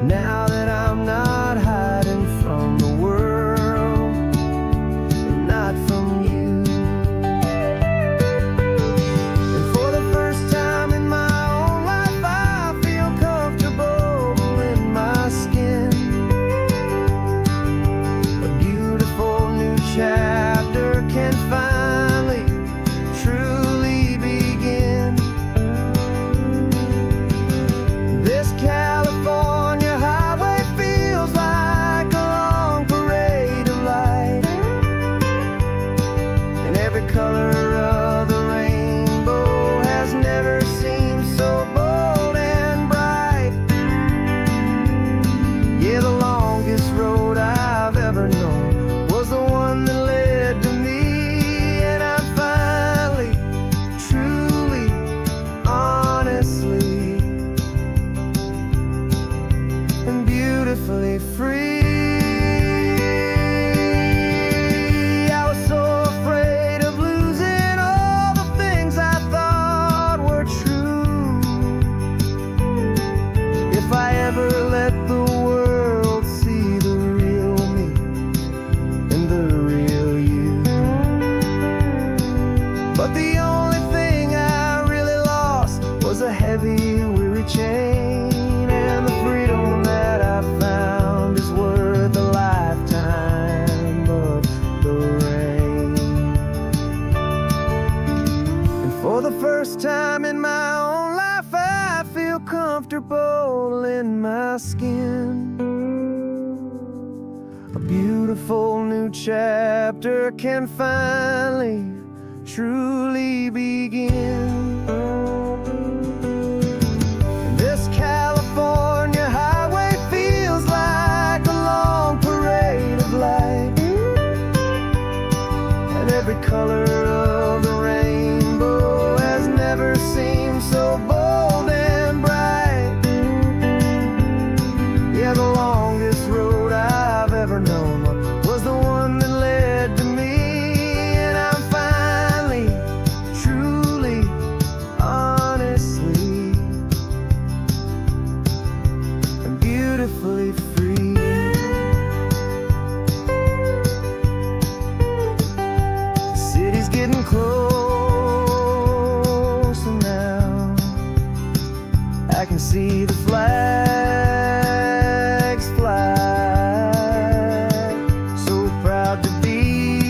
now that I'm not hiding from the world and not from you. And for the first time in my own life, I feel comfortable in my skin. A beautiful new chapter can finally, truly begin. This California highway feels like a long parade of light, and every color of the rainbow has never seemed so bold and bright. Yeah, the longest road I've ever known was the one that led to me, and I'm finally, truly, honestly, and beautifully free. I was so afraid of losing all the things I thought were true. If I ever let the world see the real me and the real you. But the only thing I really lost was a heavy, weary chain, and the freedom that I found is worth a lifetime of the rain. And for the first time in my own life, I feel comfortable in my skin. A beautiful new chapter can finally, truly begin. And this California highway feels like a long parade of light, and every color of the rainbow has never seemed so bold and bright. closer now. I can see the flags fly. So proud to be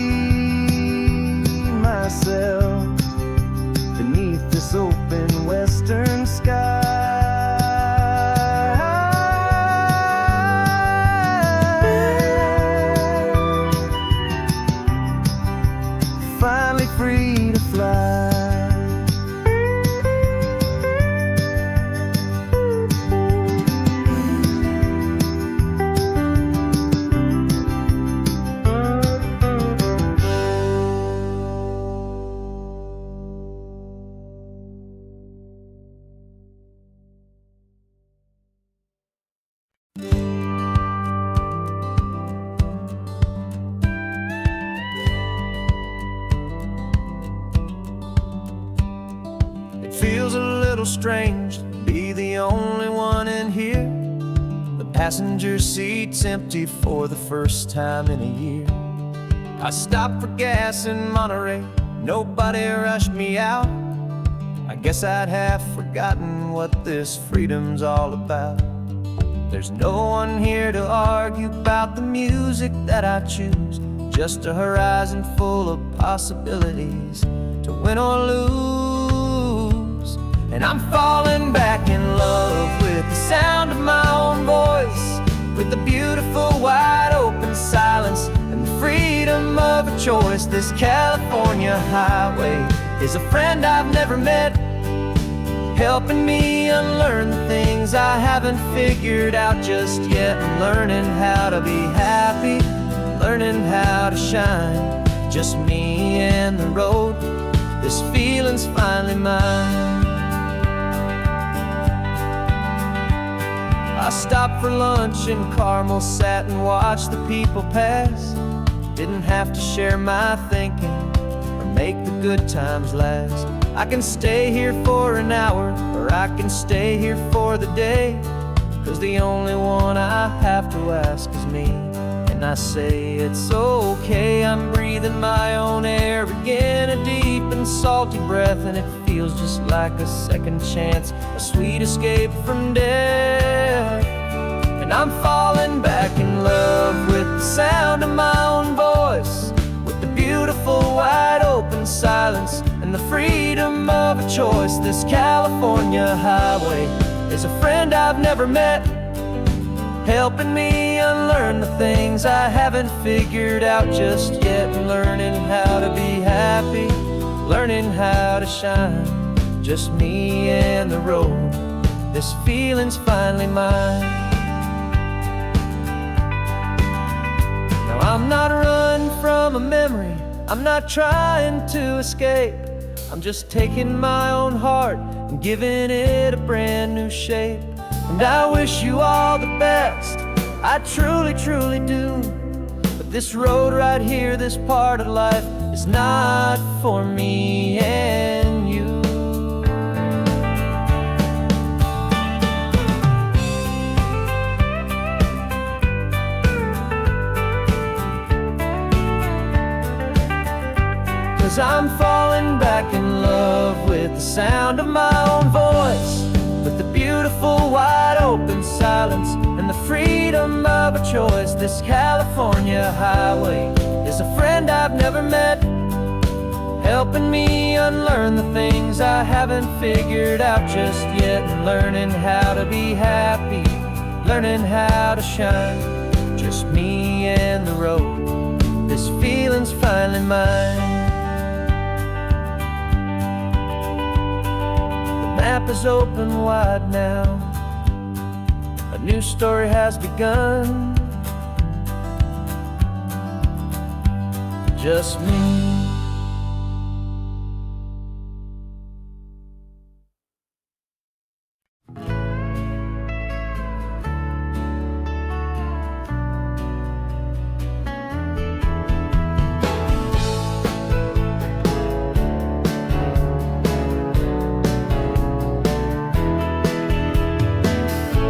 myself beneath this open western sky. Finally free to fly. Feels a little strange to be the only one in here. The passenger seat's empty for the first time in a year. I stopped for gas in Monterey, nobody rushed me out. I guess I'd have forgotten what this freedom's all about. There's no one here to argue about the music that I choose, just a horizon full of possibilities to win or lose. And I'm falling back in love with the sound of my own voice, with the beautiful wide open silence and the freedom of a choice. This California highway is a friend I've never met, helping me unlearn the things I haven't figured out just yet. I'm learning how to be happy, learning how to shine, just me and the road. This feeling's finally mine. I stopped for lunch in Carmel, sat and watched the people pass. Didn't have to share my thinking or make the good times last. I can stay here for an hour, or I can stay here for the day, 'cause the only one I have to ask is me. And I say it's okay, I'm breathing my own air again, a deep and salty breath, and it feels just like a second chance, a sweet escape from death. And I'm falling back in love with the sound of my own voice, with the beautiful wide open silence and the freedom of a choice. This California highway is a friend I've never met, helping me unlearn the things I haven't figured out just yet. Learning how to be happy, learning how to shine, just me and the road. This feeling's finally mine. Now I'm not running from a memory, I'm not trying to escape. I'm just taking my own heart and giving it a brand new shape. And I wish you all the best, I truly, truly do. But this road right here, this part of life, is not for me and you. 'Cause I'm falling back in love with the sound of my own voice, with the beautiful wide open silence and the freedom of a choice. This California highway is a friend I've never met, helping me unlearn the things I haven't figured out just yet. And learning how to be happy, learning how to shine, just me and the road. This feeling's finally mine. The map is open wide now, a new story has begun, just me.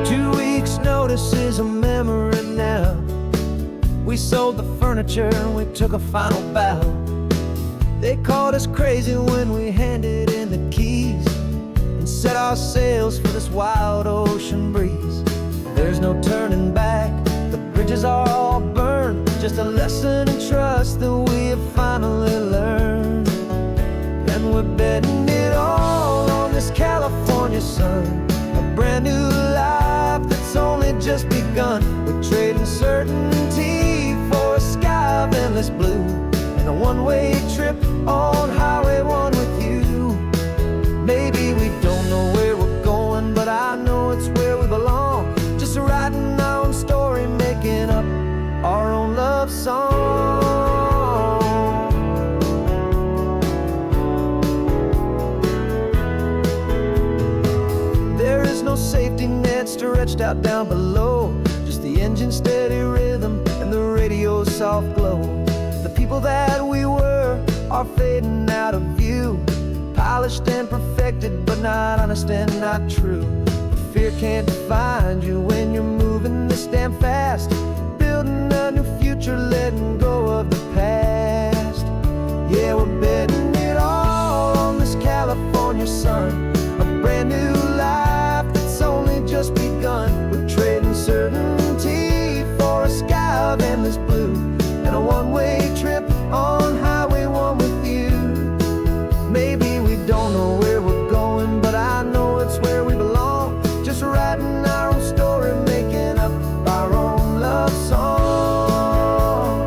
2 weeks' notice is a memory now. We sold the furniture and we took a final bow. They called us crazy when we handed in the keys and set our sails for this wild ocean breeze. There's no turning back, the bridges are all burned, just a lesson in trust that we have finally learned. And we're betting it all on this California sun, a brand new life that's only just begun. We're trading certainty for a sky of endless blue, and a one-way trip on Highway 1 with you. Maybe we don't know where we're going, but I know it's where we belong. Just writing our own story, making up our own love song. There is no safety net stretched out down below, just the engine's steady rhythm and the radio's soft glow. The people that we were are fading out of view, polished and perfected, but not honest and not true. Fear can't find you when you're moving this damn fast, building a new future, letting go of the past. Yeah, we're betting it all on this California sun, a brand new life that's only just begun. We're trading certainty for a sky of endless blue, and a one-way trip on Highway 1 with you. Maybe we don't know where we're going, but I know it's where we belong. Just writing our own story, making up our own love song.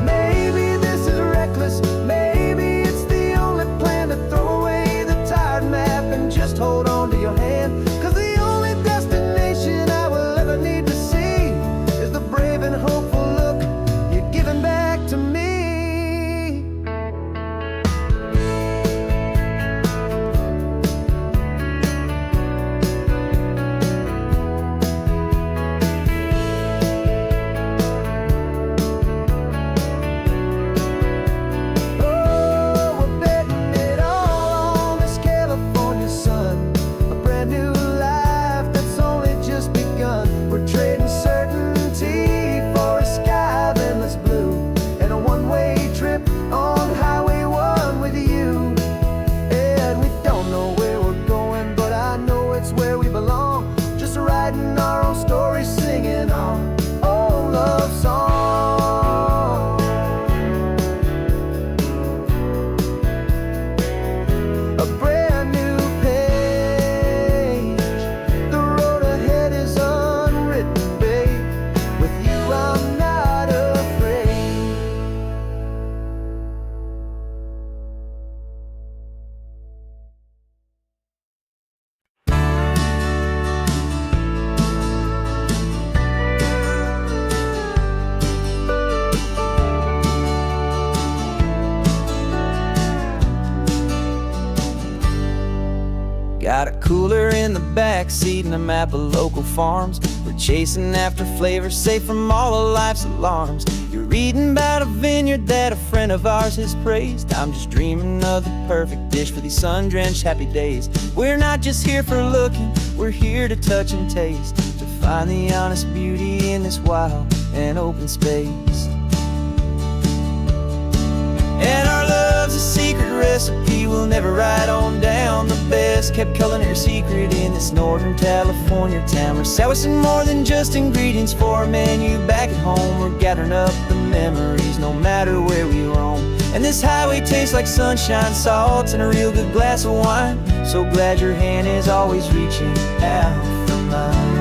Maybe this is reckless, maybe it's the only plan to throw away the tired map and just hold on to your hand. 'Cause the only destination I will ever need to see is the brave and hopeful look you're giving back to me. Got a cooler in the back seat and a map of local farms. We're chasing after flavors safe from all of life's alarms. You're reading about a vineyard that a friend of ours has praised. I'm just dreaming of the perfect dish for these sun-drenched happy days. We're not just here for looking, we're here to touch and taste, to find the honest beauty in this wild and open space. And our love's a secret recipe we'll never write on down. The best kept culinary secret in this Northern California town. We're sourcing more than just ingredients for a menu back at home. We're gathering up the memories no matter where we roam. And this highway tastes like sunshine, salt, and a real good glass of wine. So glad your hand is always reaching out for mine.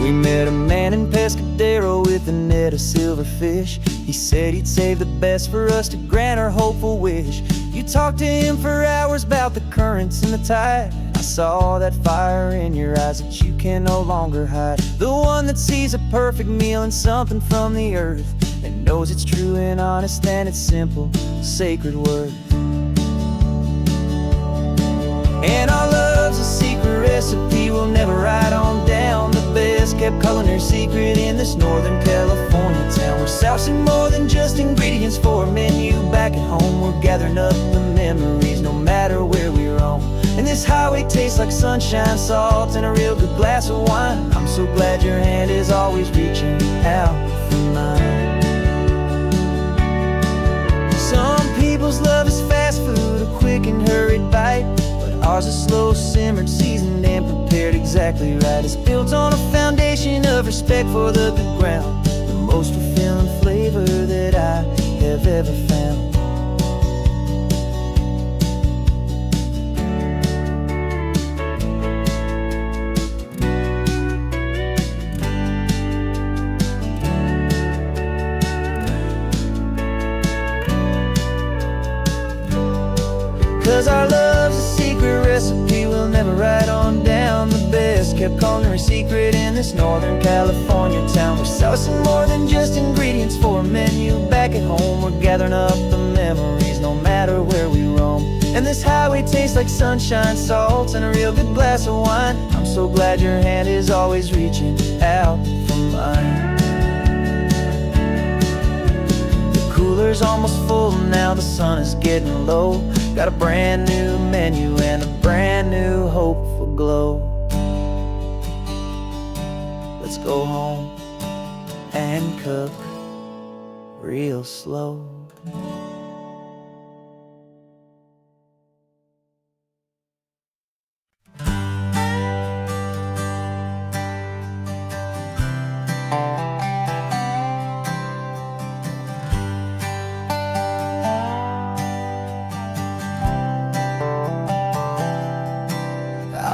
We met a man in Pescadero with a net of silverfish. He said he'd save the best for us to grant our hopeful wish. You talked to him for hours about the currents and the tide. I saw that fire in your eyes that you can no longer hide. The one that sees a perfect meal in something from the earth, and knows it's true and honest and it's simple, sacred worth. And our love's a secret recipe we'll never write on down. The best kept culinary secret in this Northern California town. We're sourcing more than just ingredients for a menu back at home. We're gathering up the memories no matter where we roam. And this this highway tastes like sunshine, salt, and a real good glass of wine. I'm so glad your hand is always reaching out for mine. Some people's love is fast food, a quick and hurried bite, but ours is slow, simmered, seasoned, and prepared exactly right. It's built on a foundation of respect for the good ground, the most fulfilling flavor that I have ever found. 'Cause our love's a secret recipe we'll never write on down. The best kept culinary secret in this Northern California town. We're saucing more than just ingredients for a menu. Back at home we're gathering up the memories, no matter where we roam. And this highway tastes like sunshine, salt, and a real good glass of wine. I'm so glad your hand is always reaching out for mine. Cooler's almost full now, the sun is getting low. Got a brand new menu and a brand new hopeful glow. Let's go home and cook real slow.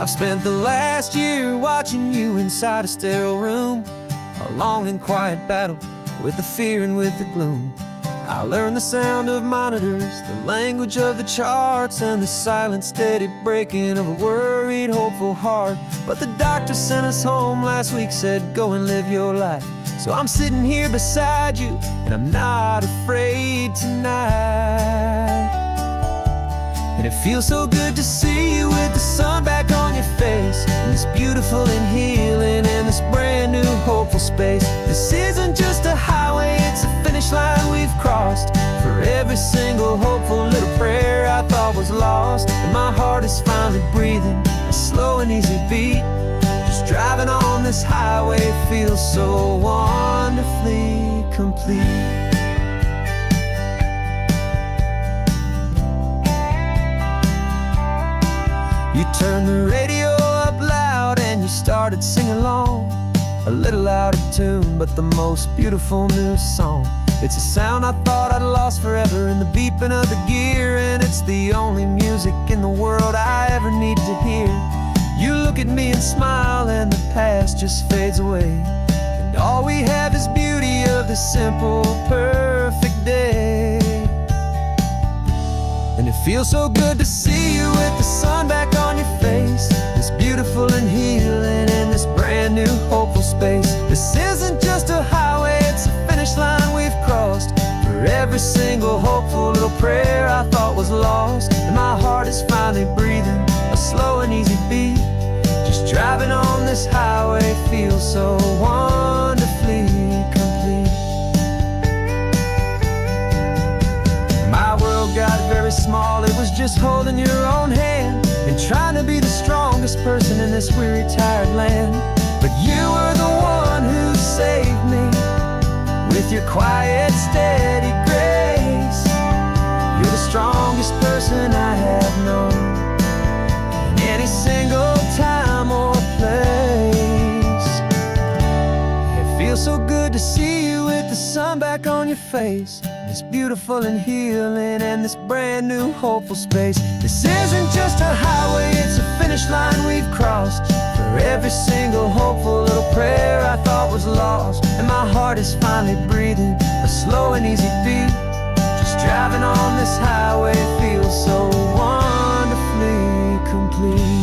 I've spent the last year watching you inside a sterile room, a long and quiet battle with the fear and with the gloom. I learned the sound of monitors, the language of the charts, and the silent steady breaking of a worried, hopeful heart. But the doctor sent us home last week, said go and live your life. So I'm sitting here beside you, and I'm not afraid tonight. And it feels so good to see you with the sun back on your face, and this beautiful and healing in this brand new hopeful space. This isn't just a highway, it's a finish line we've crossed. For every single hopeful little prayer I thought was lost, and my heart is finally breathing a slow and easy beat. Just driving on this highway feels so wonderfully complete. You turned the radio up loud and you started singing along, a little out of tune, but the most beautiful new song. It's a sound I thought I'd lost forever in the beeping of the gear, and it's the only music in the world I ever need to hear. You look at me and smile and the past just fades away, and all we have is beauty of this simple, perfect day. And it feels so good to see you with the sun back on your face, this beautiful and healing in this brand new hopeful space. This isn't just a highway, it's a finish line we've crossed. For every single hopeful little prayer I thought was lost, and my heart is finally breathing a slow and easy beat. Just driving on this highway feels so wonderfully complete. My world got very small, it was just holding your own hand and trying to be the strongest person in this weary, tired land. But you were the one who saved me with your quiet, steady grace. You're the strongest person I have known in any single time or place. It feels so good to see you with the sun back on your face, this beautiful and healing and this brand new hopeful space. This isn't just a highway, it's a finish line we've crossed. For every single hopeful little prayer I thought was lost, and my heart is finally breathing a slow and easy beat. Just driving on this highway feels so wonderfully complete.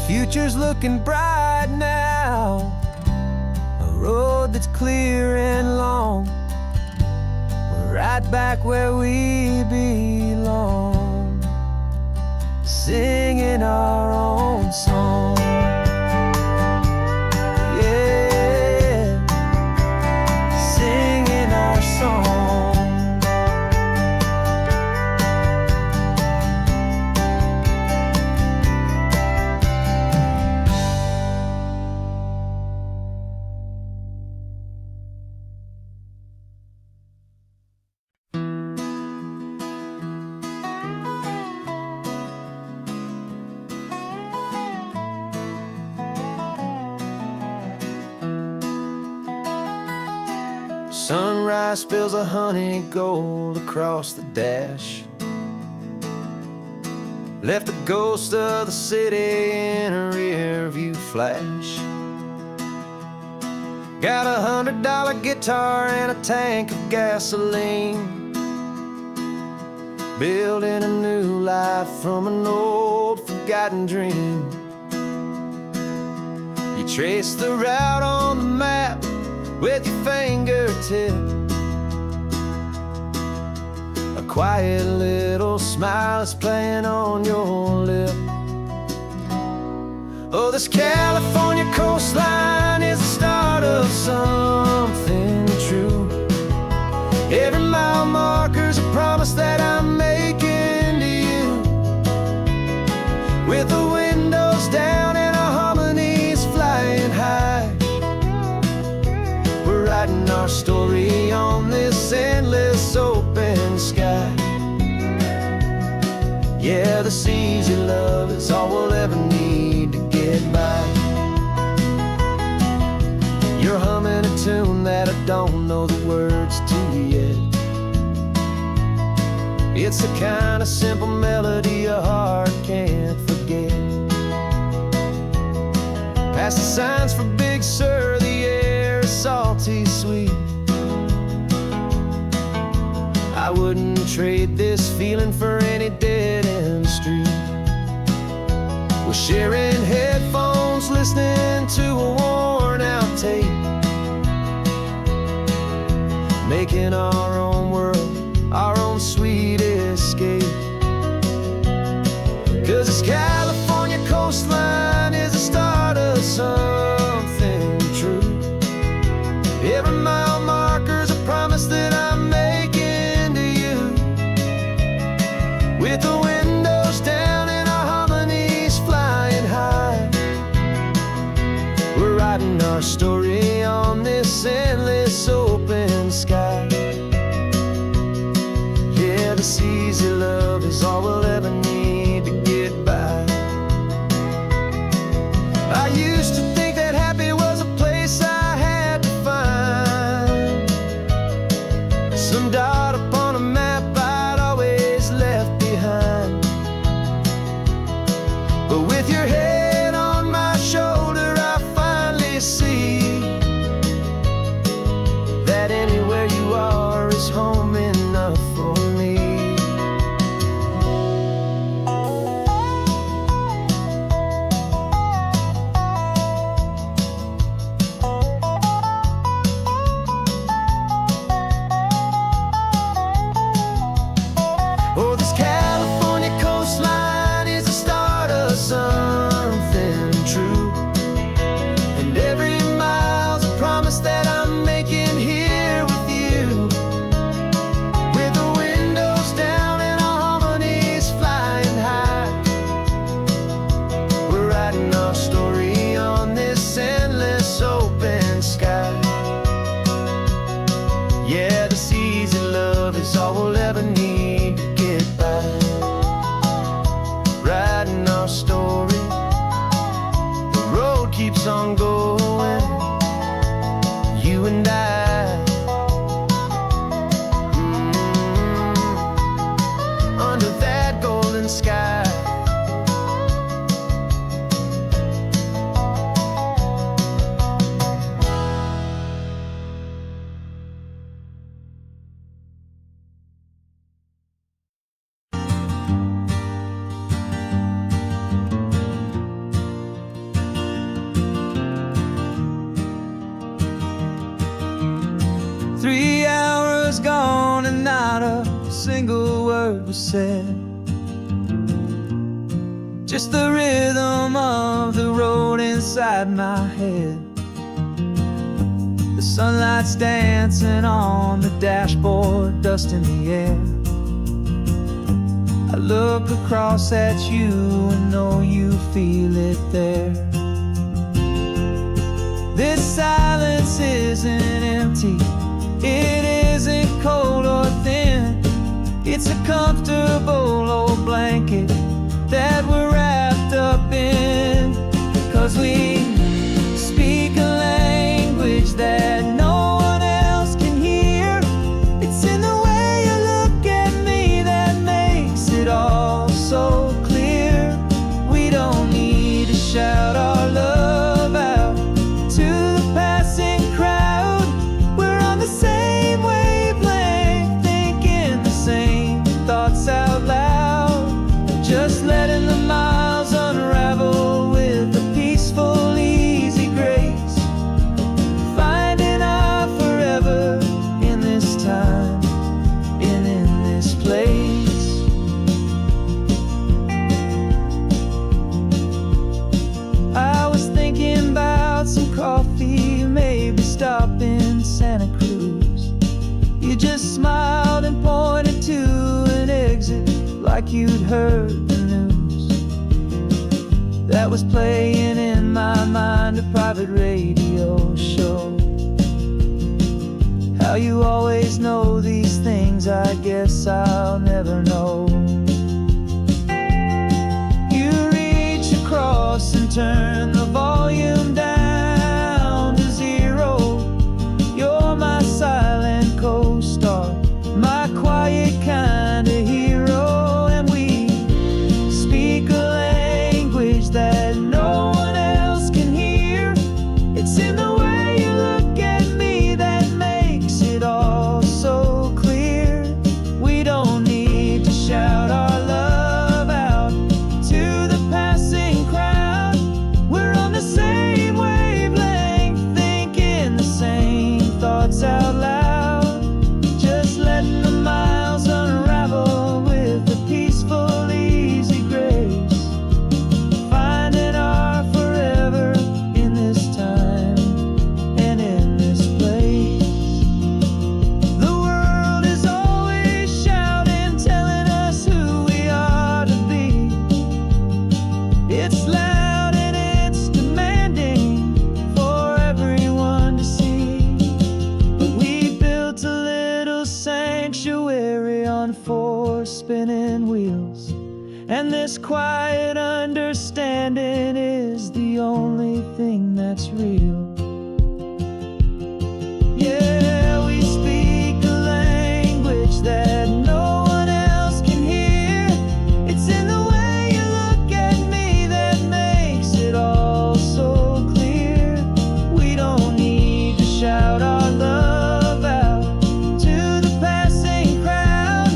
Future's looking bright now, a road that's clear and long. We're right back where we belong, singing our own song. Yeah, singing Sunrise spills a honey gold across the dash. Left the ghost of the city in a rear view flash. Got a $100 guitar and a tank of gasoline, building a new life from an old forgotten dream. You trace the route on the map with your fingertip, a quiet little smile is playing on your lip. Oh, this California coastline is the start of something true. Every mile marker's a promise that I'm making to you. With the windows down and our harmonies flying high, we're writing our story on this endless open sky. Yeah, this easy love is all we'll ever need to get by. You're humming a tune that I don't know the words to yet. It's the kind of simple melody a heart can't forget. Past the signs for Big Sur, the air is salty sweet. I wouldn't trade this feeling for any dead-end street. We're sharing headphones, listening to a worn-out tape, making our own world, our own sweet escape. 'Cause this California coastline is the start of something true. Every mile marker's a promise that I'm making to you. With the windows down and our harmonies flying high, we're writing our story on this endless open sky. Yeah, this easy love is all we'll ever need to get by. I used to think that happy was a place I had to find, some dot upon a map I'd always left behind. But with your head on my shoulder, I finally see that anywhere you are is home enough for me. Oh, this California coastline is the start of something true. And every mile's a promise that I'm making here with you. With the windows down and our harmonies flying high, we're writing our story on this endless open sky. Yeah, this easy love is all we'll ever need to get by. Writing our story, the road keeps on going, you and I. Under that golden sky. Gone and not a single word was said. Just the rhythm of the road inside my head. The sunlight's dancing on the dashboard, dust in the air. I look across at you and know you feel it there. This silence isn't empty, it isn't cold or thin. It's a comfortable old blanket that we're wrapped up in. 'Cause we speak a language that no one else can hear. just smiled and pointed to an exit like you'd heard the news. That was playing in my mind, a private radio show. How you always know these things, I guess I'll never know. You reach across and turn the volume down to 0. You're my silent co-star, my quiet kind of hero. And we speak a language that no one else can hear. It's in the way you look at me that makes it all so clear. We don't need to shout our love out to the passing crowd. We're on the same wavelength, thinking the same thoughts out loud. Just letting the miles unravel with a peaceful, easy grace. Finding our forever in this time and in this place. The world is always shouting, telling us who we are to be. It's loud and it's demanding for everyone to see. But we built a little sanctuary on 4 spinning wheels, and this quiet understanding is the only thing that's real. Yeah, we speak a language that no one else can hear. It's in the way you look at me that makes it all so clear. We don't need to shout our love out to the passing crowd.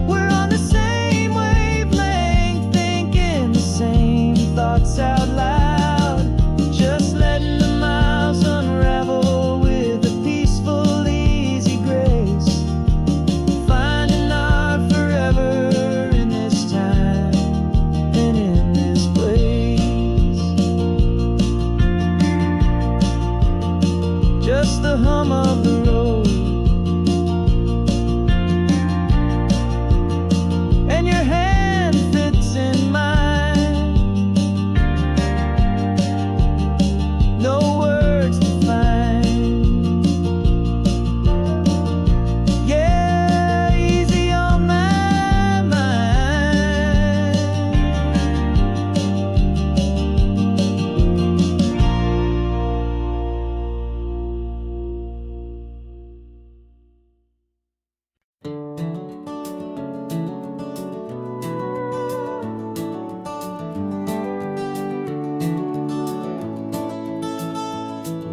We're on the same wavelength, thinking the same thoughts out loud. Just letting the miles unravel with a peaceful, easy grace. Finding our forever in this time and in this place. Just the hum of the road and your hand fits in mine. No words to find. Yeah, easy on my mind.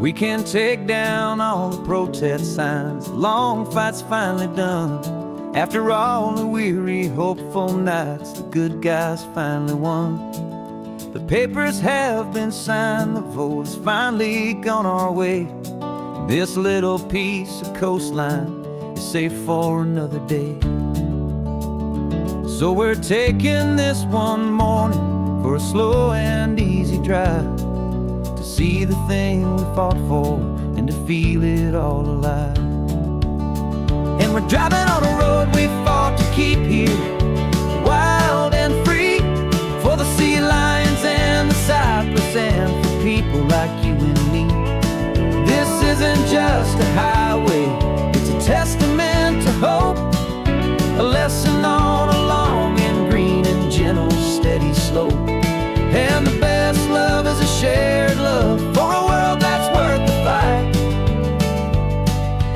We can take down all the protest signs. Long fight's finally done. After all the weary, hopeful nights, the good guys finally won. The papers have been signed, the vote has finally gone our way. This little piece of coastline is safe for another day. So we're taking this one morning for a slow and easy drive, to see the thing we fought for and to feel it all alive. And we're driving on a road we fought to keep here, wild and free, for the sea lions and the cypress and for people like you and me. This isn't just a highway, it's a testament to hope, a lesson on a long and green and gentle steady slope. And the best love is a shared love for a world that's worth the fight,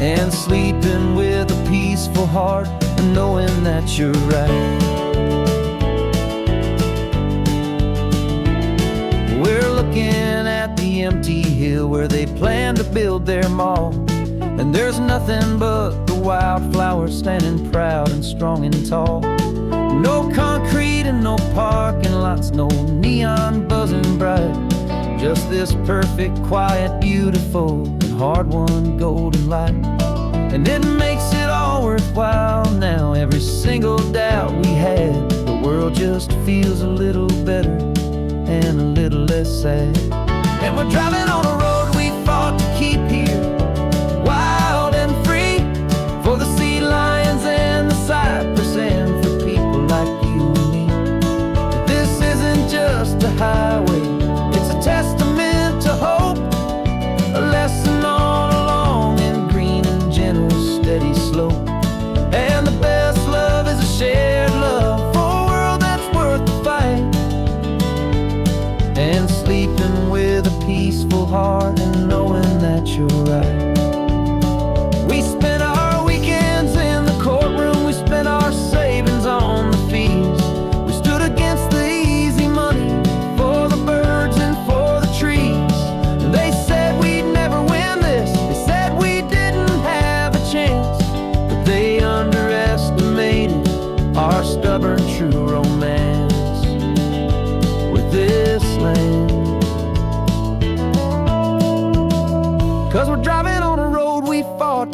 and sleeping with a peaceful heart and knowing that you're right. We're looking at the empty hill where they plan to build their mall, and there's nothing but the wildflowers standing proud and strong and tall. No concrete and no parking lots, no neon buzzing bright, just this perfect, quiet, beautiful, and hard-won golden light. And it makes it all worthwhile now. Every single doubt we had, the world just feels a little better and a little less sad. And we're driving on a road we fought to keep here, wild and free, for the sea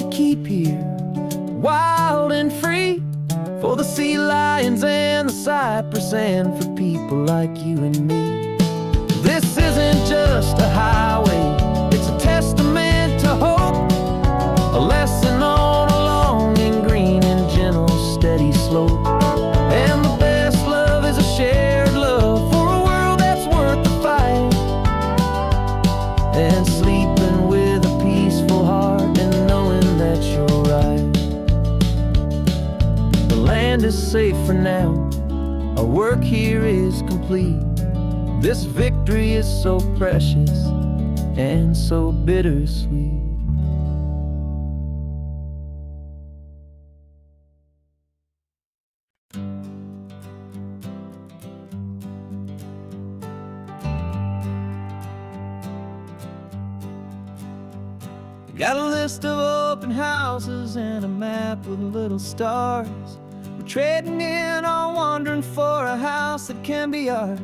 to keep here, wild and free, for the sea lions and the cypress, and for people like you and me. This isn't just a highway, it's a testament to hope, a lesson on a long and green and gentle, steady slope. And the best love is a shared love for a world that's worth the fight, and sleeping with a peaceful heart and knowing that you're right. The land is safe for now, our work here is complete. This victory is so precious and so bittersweet. Got a list of open houses and a map with little stars. We're trading in or wandering for a house that can be ours.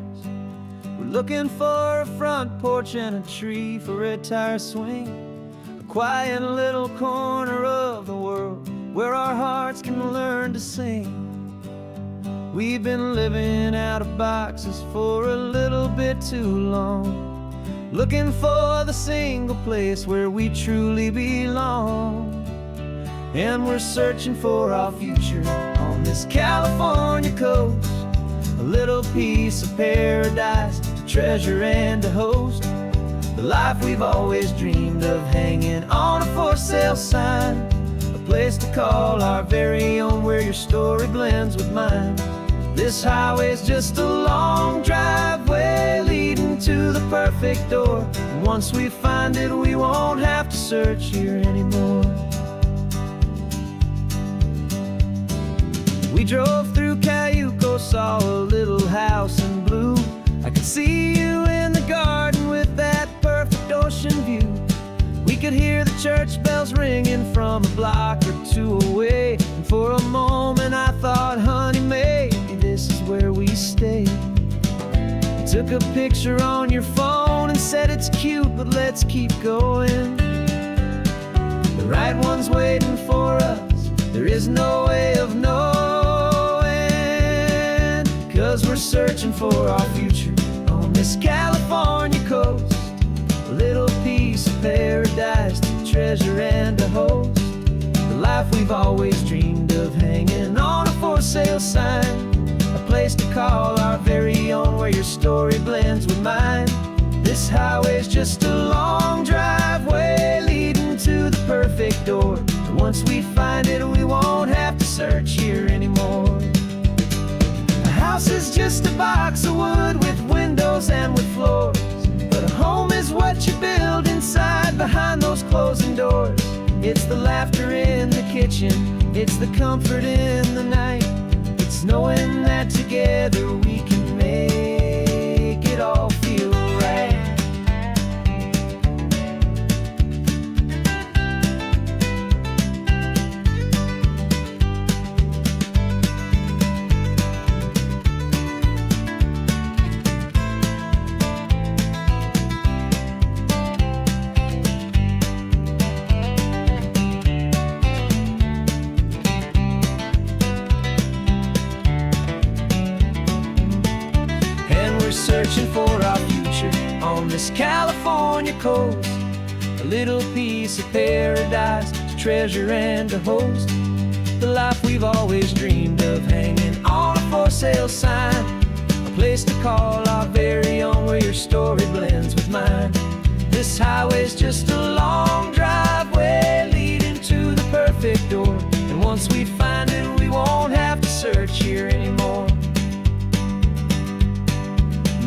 We're looking for a front porch and a tree for a tire swing, a quiet little corner of the world where our hearts can learn to sing. We've been living out of boxes for a little bit too long, looking for the single place where we truly belong. And we're searching for our future on this California coast, a little piece of paradise to treasure and to host, the life we've always dreamed of, hanging on a for sale sign, a place to call our very own, where your story blends with mine. This highway's just a long driveway leading to the perfect door, and once we find it, we won't have to search here anymore. We drove through Cayuco, saw a little house in blue. I could see you in the garden with that perfect ocean view. We could hear the church bells ringing from a block or two away, and for a moment I thought, honey, maybe this is where we stay. You took a picture on your phone and said it's cute, but let's keep going. The right one's waiting for us, there is no way of knowing, 'cause we're searching for our future on this California coast, a little piece of paradise to treasure and to host, the life we've always dreamed of, hanging on a for sale sign, a place to call our very own, where your story blends with mine. This highway's just a long driveway leading to the perfect door, and once we find it, we won't have to search here anymore. A house is just a box of wood with windows and with floors, but a home is what you build inside behind those closing doors. It's the laughter in the kitchen, it's the comfort in the night, it's knowing that together we can make it all feel right. Searching for our future on this California coast, a little piece of paradise to treasure and to host, the life we've always dreamed of, hanging on a for sale sign, a place to call our very own, where your story blends with mine. This highway's just a long driveway leading to the perfect door, and once we find it, we won't have to search here anymore.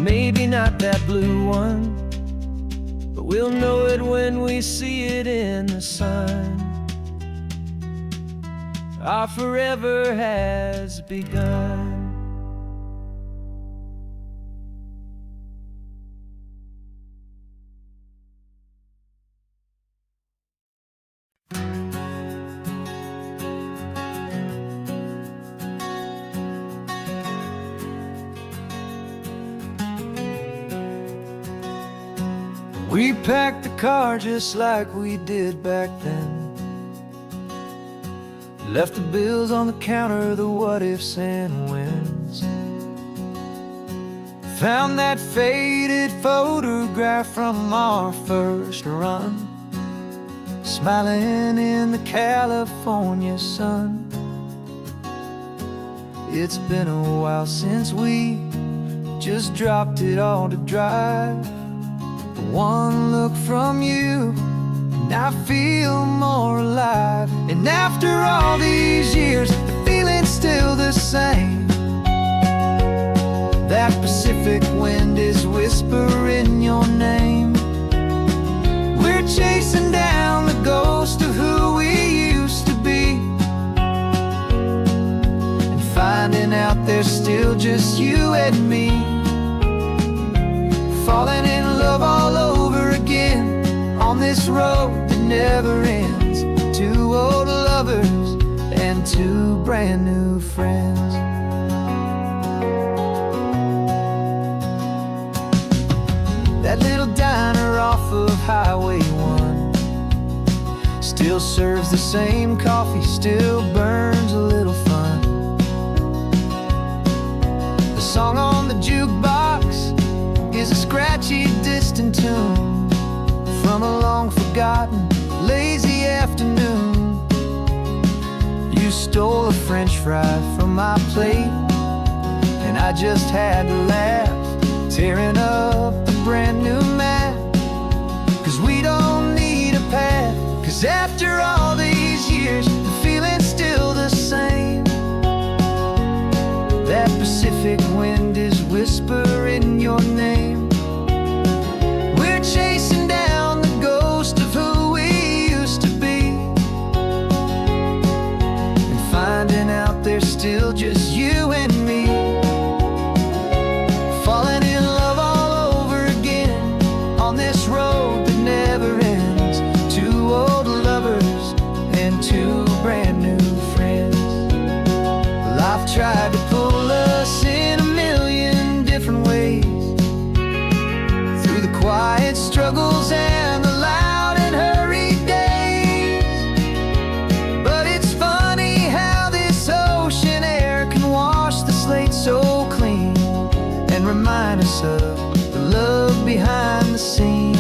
Maybe not that blue one, but we'll know it when we see it in the sun. Our forever has begun. We packed the car just like we did back then, Left the bills on the counter, the what ifs and whens. Found that faded photograph from our first run, smiling in the California sun. It's been a while since we just dropped it all to drive. One look from you and I feel more alive. And after all these years, the feeling's still the same. That Pacific wind is whispering your name. We're chasing down the ghost of who we used to be, and finding out there's still just you and me. Falling in love all over again on this road that never ends. Two old lovers and two brand new friends. That little diner off of Highway 1 still serves the same coffee, still burns a little fun. The song on the jukebox is a scratchy, distant tune from a long forgotten, lazy afternoon. You stole a French fry from my plate, and I just had to laugh, tearing up the brand new map. Cause we don't need a path, cause after all these years, the feeling's still the same. That Pacific wind is whispering your name. We're chasing down the ghost of who we used to be, and finding out there's still just you and me. Falling in love all over again on this road that never ends. Two old lovers and two brand new friends. Life tried to pull us in a million different ways, through the quiet struggles and the loud and hurried days. But it's funny how this ocean air can wash the slate so clean, and remind us of the love behind the scenes.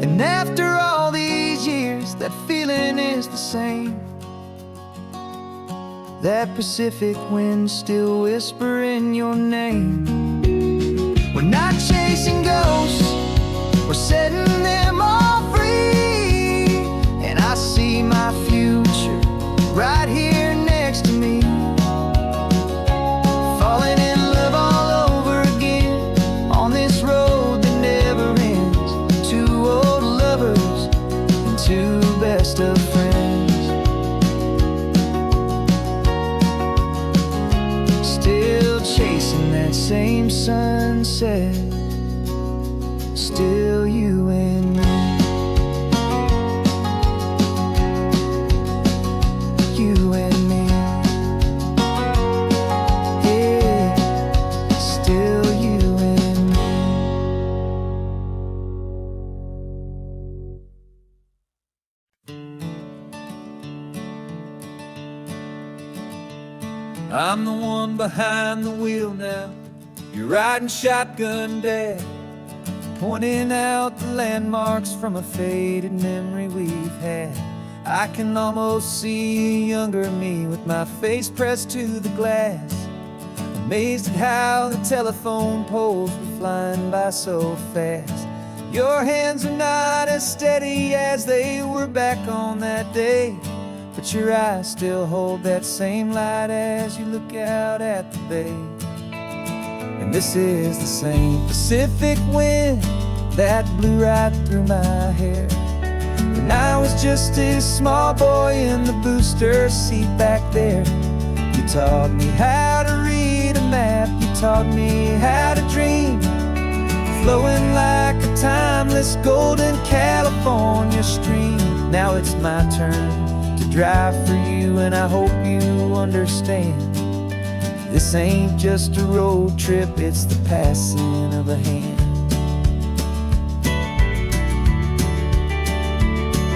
And after all these years, that feeling is the same. That Pacific wind still whispering your name. We're not chasing ghosts, we're setting them all free. And I see my future right here next to me. Falling in love all over again on this road that never ends. Two old lovers and two best of friends. Still chasing that same sunset, still you and me. You and me. Yeah, still you and me. I'm the one behind the wheel now. You're riding shotgun, Dad, pointing out the landmarks from a faded memory we've had. I can almost see a younger me with my face pressed to the glass, amazed at how the telephone poles were flying by so fast. Your hands are not as steady as they were back on that day, but your eyes still hold that same light as you look out at the bay. And this is the same Pacific wind that blew right through my hair when I was just a small boy in the booster seat back there. You taught me how to read a map, you taught me how to dream, flowing like a timeless golden California stream. Now it's my turn to drive for you, and I hope you understand. This ain't just a road trip, it's the passing of a hand.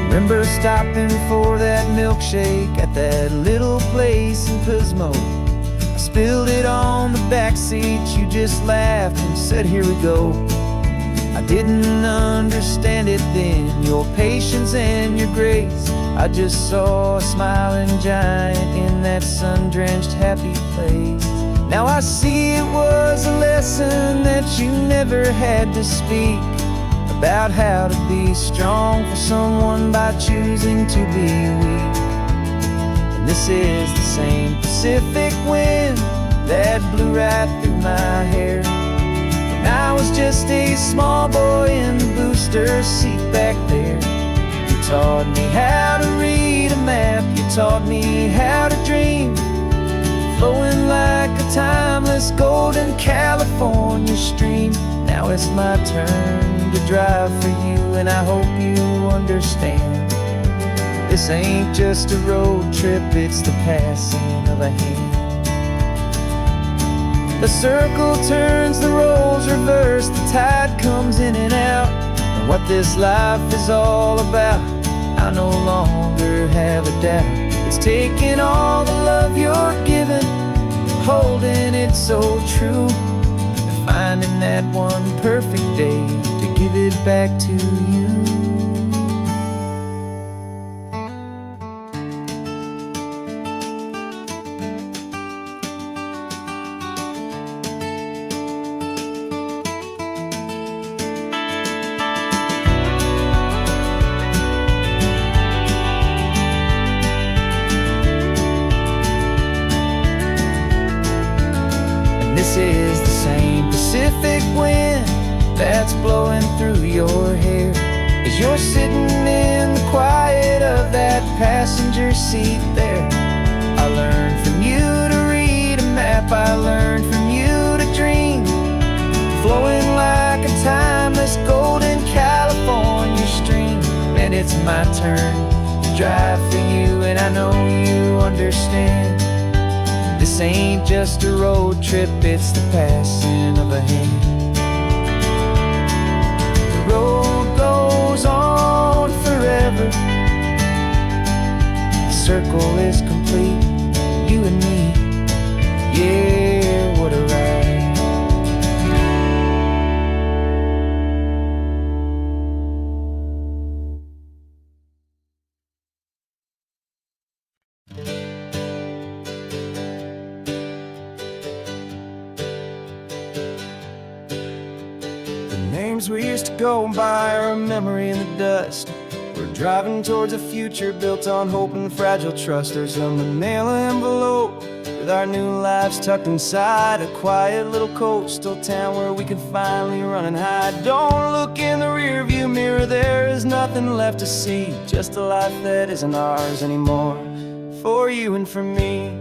Remember stopping for that milkshake at that little place in Pismo. I spilled it on the back seat, you just laughed and said, here we go. I didn't understand it then, your patience and your grace. I just saw a smiling giant in that sun-drenched happy place. Now I see it was a lesson that you never had to speak, about how to be strong for someone by choosing to be weak. And this is the same Pacific wind that blew right through my hair when I was just a small boy in the booster seat back there. You taught me how to read a map, you taught me how to dream, flowing like a timeless golden California stream. Now it's my turn to drive for you, and I hope you understand. This ain't just a road trip, it's the passing of a hand. The circle turns, the roles reverse, the tide comes in and out. And what this life is all about, I no longer have a doubt. It's taking all the love you're giving, holding it so true, and finding that one perfect day to give it back to you. This is the same Pacific wind that's blowing through your hair as you're sitting in the quiet of that passenger seat there. I learned from you to read a map, I learned from you to dream, flowing like a timeless golden California stream. And it's my turn to drive for you, and I know you understand. This ain't just a road trip, it's the passing of a hand. The road goes on forever, the circle is complete, you and me, yeah, what a ride. Names we used to go by are a memory in the dust. We're driving towards a future built on hope and fragile trust. There's a manila envelope with our new lives tucked inside, a quiet little coastal town where we can finally run and hide. Don't look in the rearview mirror, there is nothing left to see, just a life that isn't ours anymore, for you and for me.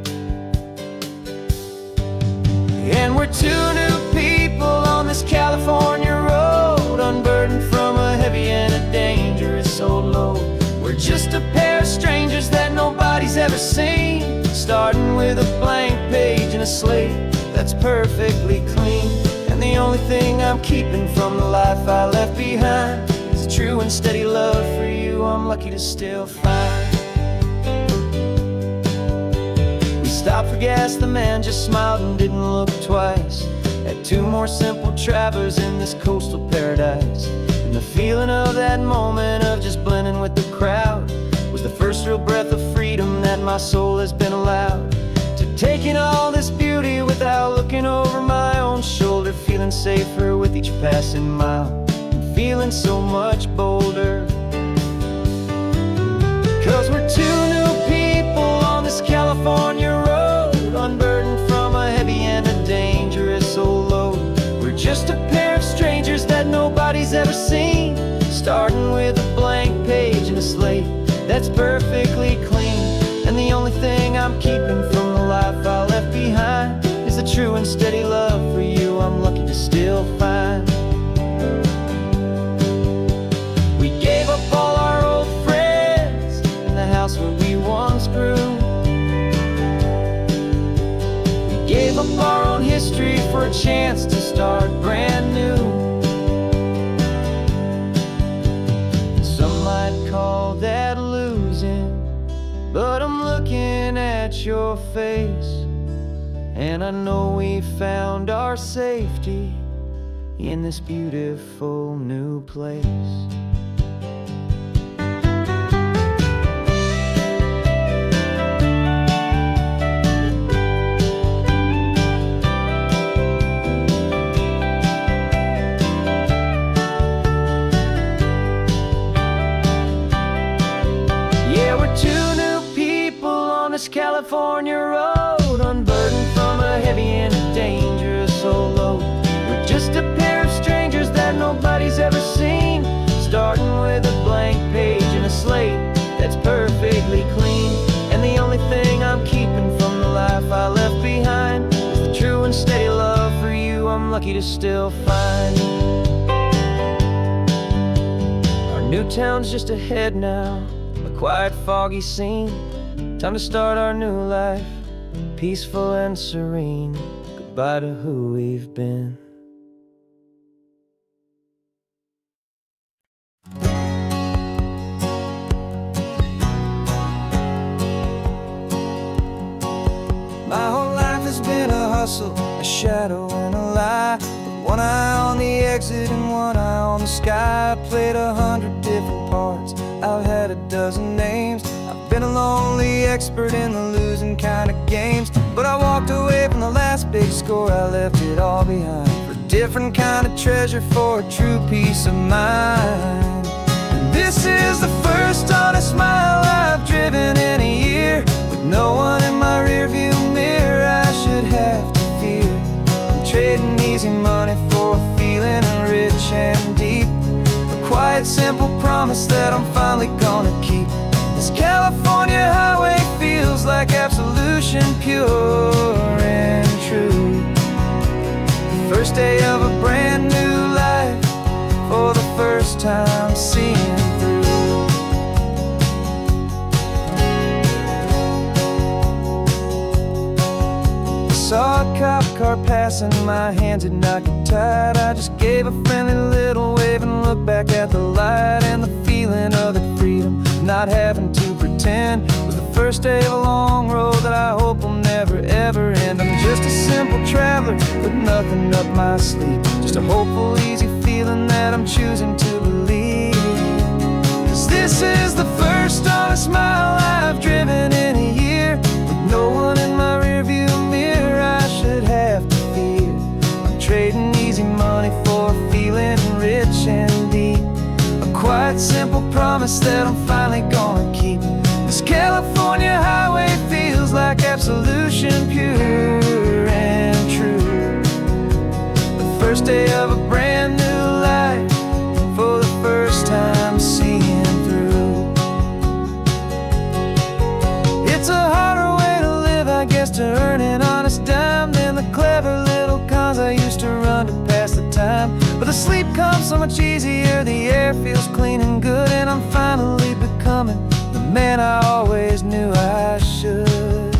And we're two new people on this California road, unburdened from a heavy and a dangerous old load. We're just a pair of strangers that nobody's ever seen, starting with a blank page and a slate that's perfectly clean. And the only thing I'm keeping from the life I left behind is a true and steady love for you I'm lucky to still find. Stopped for gas, the man just smiled and didn't look twice. Had two more simple travelers in this coastal paradise. And the feeling of that moment of just blending with the crowd was the first real breath of freedom that my soul has been allowed to take in all this beauty without looking over my own shoulder, feeling safer with each passing mile and feeling so much bolder. 'Cause we're two new people on this California road, unburdened from a heavy and a dangerous old load. We're just a pair of strangers that nobody's ever seen, starting with a blank page and a slate that's perfectly clean. And the only thing I'm keeping from the life I left behind is the true and steady love for you I'm lucky to still find. We gave up all our old friends in the house where we once grew. Gave up our own history for a chance to start brand new. Some might call that face, and I know we found our safety in this beautiful new place. Yeah, we're two new people on this California road, unburdened from a heavy and a dangerous old load. We're just a pair of strangers that nobody's ever seen, starting with a blank page and a slate that's perfectly clean. And the only thing I'm keeping from the life I left behind is the true and steady love for you I'm lucky to still find. Our new town's just ahead now, a quiet, foggy scene. Time to start our new life, peaceful and serene. Goodbye to who we've been. My whole life has been a hustle, a shadow and a lie, with one eye on the exit and one eye on the sky. I played 100 different parts, I've had a dozen names. I've been a lonely expert in the losing kind of games, but I walked away from the last big score, I left it all behind for a different kind of treasure, for a true peace of mind. And this is the first honest mile I've driven in a year, with no one in my rearview mirror I should have to fear. I'm trading easy money for a feeling rich and deep, a quiet, simple promise that I'm finally gonna keep. This California highway feels like absolution, pure and true. The first day of a brand new life, for the first time seeing through. Saw a cop car passing, my hands had not got tied. I just gave a friendly little wave and looked back at the light, and the feeling of the freedom, not having to pretend, was the first day of a long road that I hope will never ever end. I'm just a simple traveler with nothing up my sleeve, just a hopeful, easy feeling that I'm choosing to believe. 'Cause this is the first honest mile I've driven in a year, with no one in my rearview mirror I should have to fear. I'm trading easy money for a feeling rich and deep, a quiet, simple promise that I'm finally gonna keep. This California highway feels like absolution, pure and true. The first day of a brand new life, for the first time seeing through. It's a harder way to live, I guess, to earn an honest dime than the clever little cons I used to run to pass the time. But the sleep comes so much easier, the air feels clean and good, and I'm finally becoming the man I always knew I should.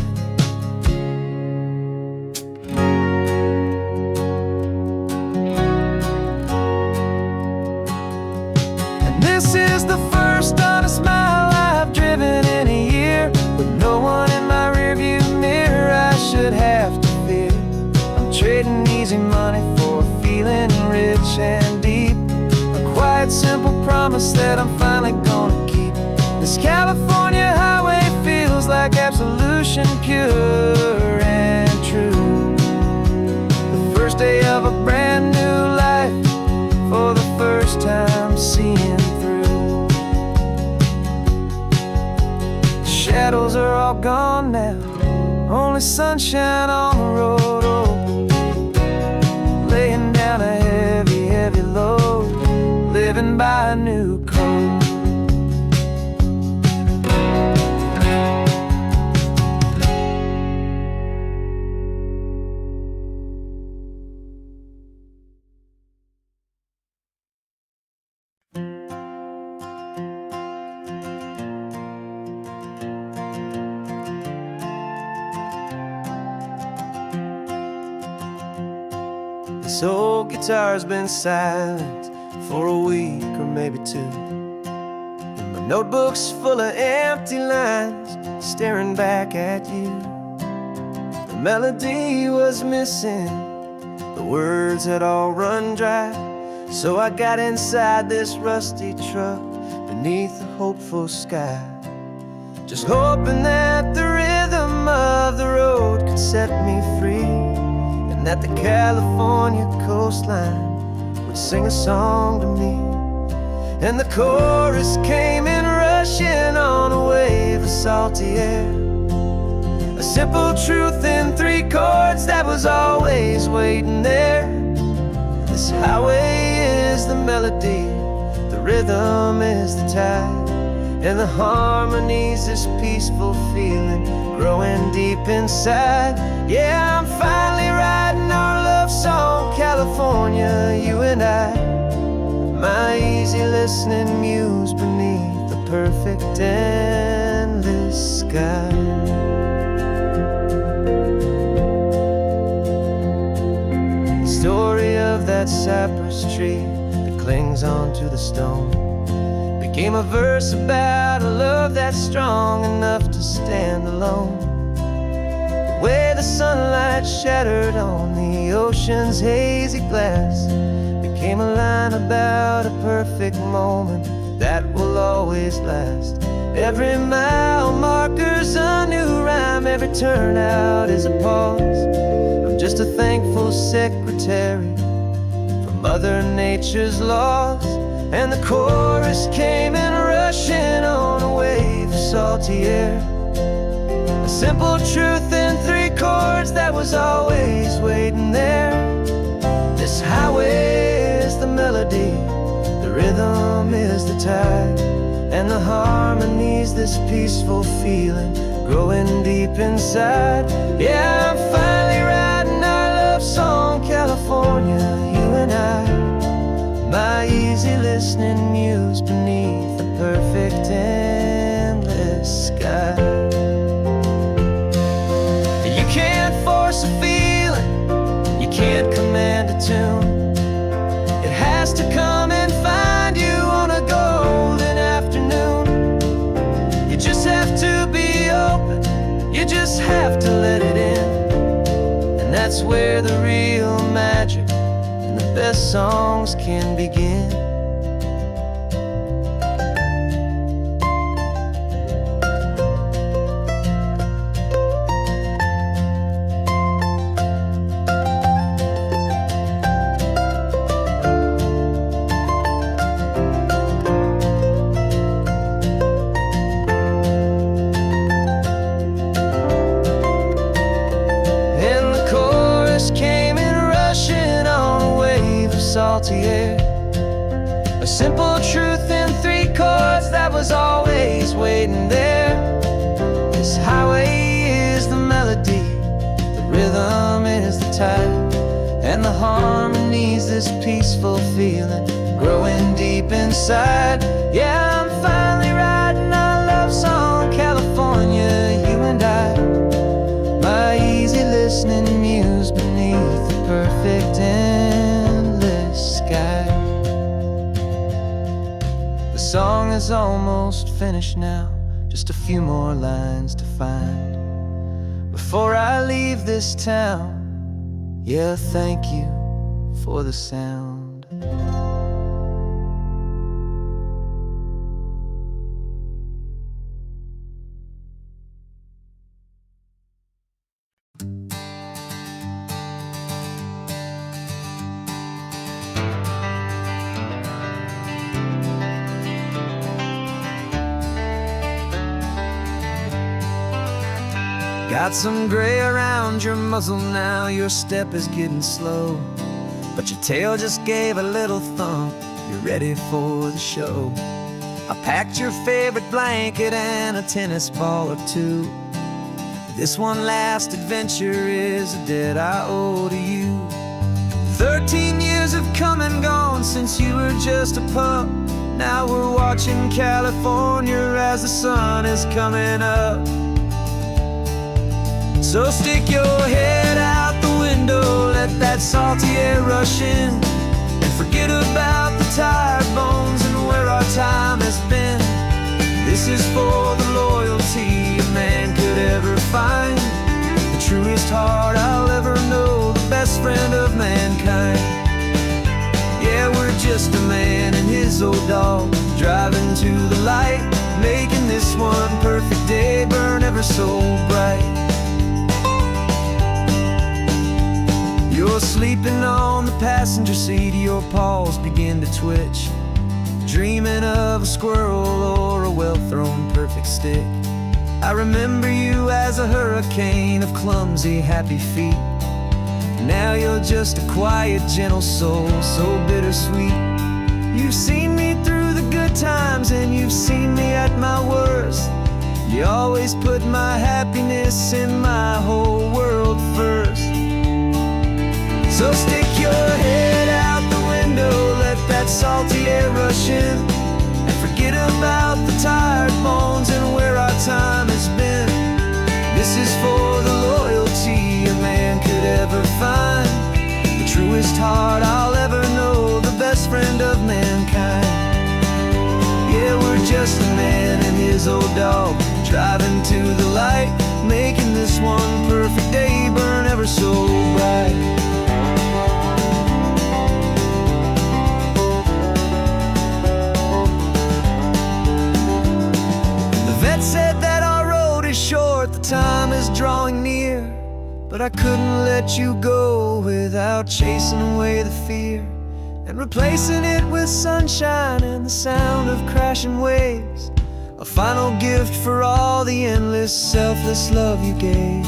And this is the first honest mile I've driven in a year, with no one in my rearview mirror I should have to fear. I'm trading easy money for a feeling rich and deep, a quiet, simple promise that I'm finally gonna keep. This California highway feels like absolution, pure and true. The first day of a brand new life, for the first time seeing through. The shadows are all gone now, only sunshine on the road. Oh, laying down a heavy, heavy load, living by a new code. This old guitar's been silent for a week or maybe two, and my notebook's full of empty lines staring back at you. melody was missing, the words had all run dry. So I got inside this rusty truck beneath the hopeful sky, just hoping that the rhythm of the road could set me free, and that the California coastline would sing a song to me. And the chorus came in rushing on a wave of salty air, a simple truth in 3 chords that was always waiting there. This highway is the melody, the rhythm is the tide, and the harmony's this peaceful feeling growing deep inside. Yeah, I'm finally writing our love song, California, you and I. My easy listening muse beneath the perfect endless sky. The story of that cypress tree that clings onto the stone became a verse about a love that's strong enough to stand alone. The way the sunlight shattered on the ocean's hazy glass became a line about a perfect moment that will always last. Every mile marker's a new rhyme, every turnout is a pause. I'm just a thankful secretary for Mother Nature's laws. And the chorus came in rushing on a wave of salty air, a simple truth in 3 chords that was always waiting there. This highway is the melody, the rhythm is the tide, and the harmony's this peaceful feeling growing deep inside. Yeah, I'm finally writing our love song, California, you and I. My easy listening muse beneath the perfect endless sky. You can't force a feeling, you can't command a tune. It has to come and find you on a golden afternoon. You just have to be open, you just have to let it in. And that's where the real magic and the best songs can begin. Salty air, a simple truth in 3 chords that was always waiting there. This highway is the melody, the rhythm is the tide, and the harmony's this peaceful feeling growing deep inside. Yeah, I'm finally writing our love song, California, you and I. My easy listening muse beneath the perfect endless sky. The song is almost finished now, just a few more lines to find before I leave this town. Yeah, thank you for the sound. Got some gray around your muzzle now, your step is getting slow, but your tail just gave a little thump, you're ready for the show. I packed your favorite blanket and a tennis ball or two. This one last adventure is a debt I owe to you. 13 years have come and gone since you were just a pup. Now we're watching California as the sun is coming up. So stick your head out the window, let that salty air rush in, and forget about the tired bones and where our time has been. This is for the loyalty a man could ever find, the truest heart just a man and his old dog, driving to the light, making this one perfect day burn ever so bright. You're sleeping on the passenger seat, your paws begin to twitch, dreaming of a squirrel or a well-thrown perfect stick. I remember you as a hurricane of clumsy, happy feet. Now you're just a quiet, gentle soul, so bittersweet. You've seen me through the good times and you've seen me at my worst. You always put my happiness in my whole world first. So stick your head out the window, let that salty air rush in, and forget about the tired bones and where our time has been. This is for the loyalty a man could ever find, the truest heart I'll ever know, the best friend of mankind. Yeah, we're just a man and his old dog, driving to the light, making this one perfect day burn ever so bright. Said that our road is short, the time is drawing near, but I couldn't let you go without chasing away the fear and replacing it with sunshine and the sound of crashing waves, a final gift for all the endless, selfless love you gave.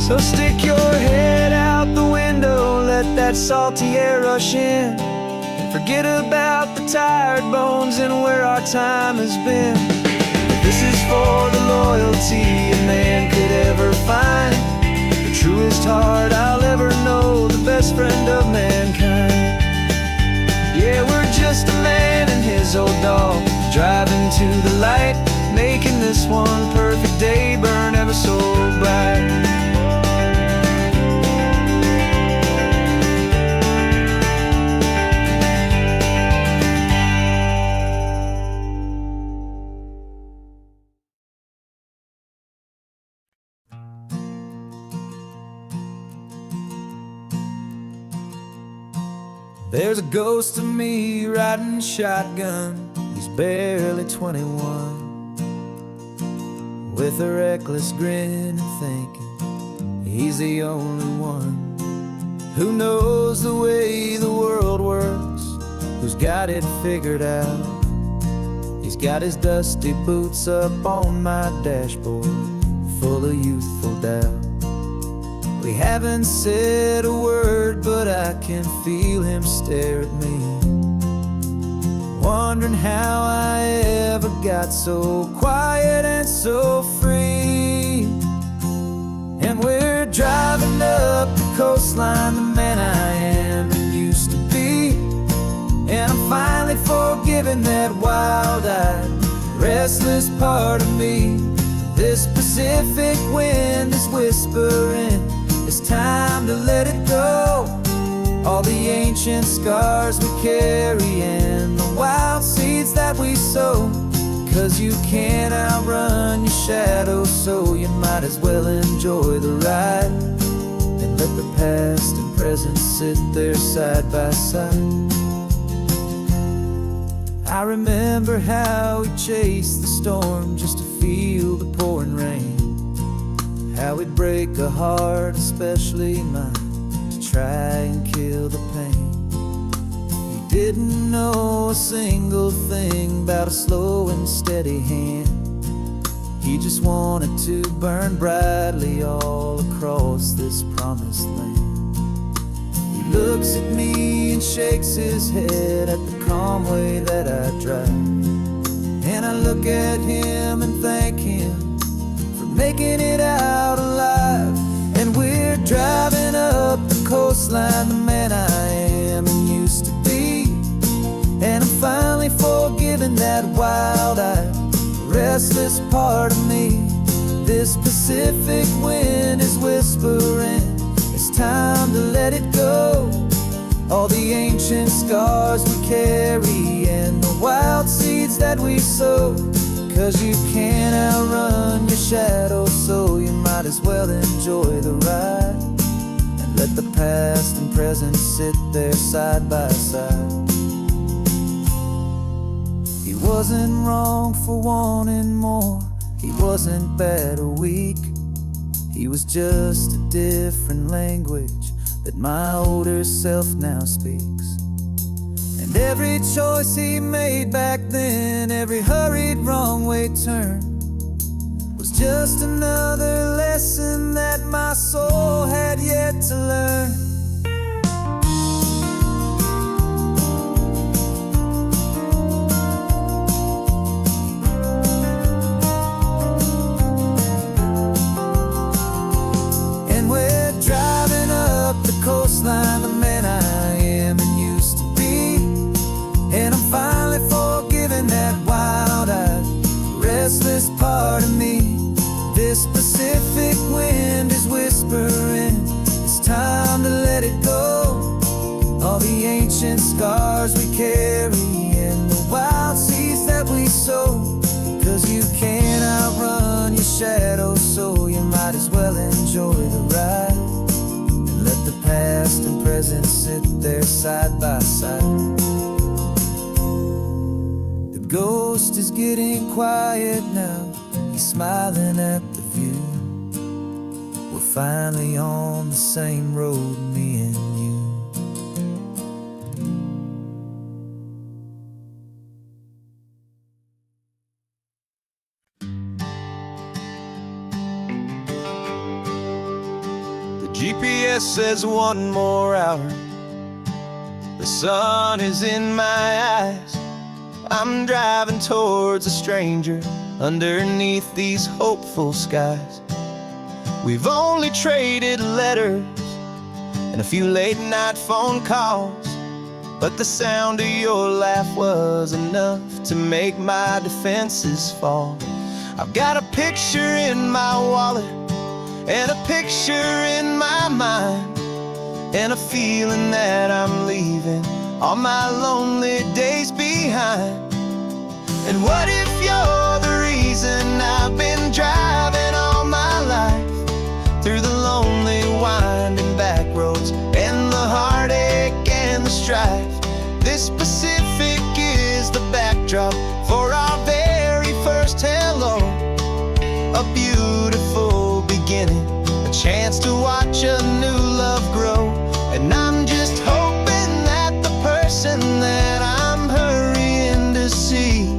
So stick your head out the window, let that salty air rush in, and forget about the tired bones and where our time has been. This is for the loyalty a man could ever find, the truest heart I'll ever know, the best friend of mankind. Yeah, we're just a man and his old dog, driving to the light, making this one perfect day burn ever so bright. There's a ghost of me riding shotgun, he's barely 21, with a reckless grin and thinking he's the only one who knows the way the world works, who's got it figured out. He's got his dusty boots up on my dashboard, full of youthful doubt. We haven't said a word, but I can feel him stare at me, wondering how I ever got so quiet and so free. And we're driving up the coastline, the man I am and used to be, and I'm finally forgiving that wild-eyed, restless part of me. This Pacific wind is whispering, it's time to let it go. All the ancient scars we carry and the wild seeds that we sow, 'cause you can't outrun your shadow, so you might as well enjoy the ride and let the past and present sit there side by side. I remember how we chased the storm just to feel the pouring rain, how we'd break a heart, especially mine, to try and kill the pain. We didn't know a single thing about a slow and steady hand. He just wanted to burn brightly all across this promised land. He looks at me and shakes his head at the calm way that I drive, and I look at him and thank him for making it out alive. And we're driving up the coastline, the man I am and used to be, and I'm finally forgiving that wild-eyed, restless part of me. This Pacific Pacific wind is whispering, it's time to let it go. All the ancient scars we carry and the wild seeds that we sow. 'Cause you can't outrun your shadow, so you might as well enjoy the ride and let the past and present sit there side by side. He wasn't wrong for wanting more, he wasn't bad or weak. He was just a different language that my older self now speaks. And every choice he made back then, every hurried wrong way turn, was just another lesson that my soul had yet to learn. And we're driving up the coastline, the man I am and used to be. And I'm finally forgiving that wild-eyed, restless part of me. This Pacific wind is whispering, it's time to let it go. All the ancient scars we carry and the wild seeds that we sow. 'Cause you can't outrun your shadow, so you might as well enjoy the ride and let the past and present sit there side by side. The ghost is getting quiet now, he's smiling at the view. We're finally on the same road, me and you. The GPS says one more hour. The sun is in my eyes. I'm driving towards a stranger underneath these hopeful skies. We've only traded letters and a few late night phone calls, but the sound of your laugh was enough to make my defenses fall. I've got a picture in my wallet and a picture in my mind, and a feeling that I'm leaving all my lonely days behind. And what if you're the reason I've been driving all my life, through the lonely winding back roads and the heartache and the strife? This Pacific is the backdrop for our very first hello. A beautiful beginning, a chance to watch a new love grow. And I'm just hoping that the person that I'm hurrying to see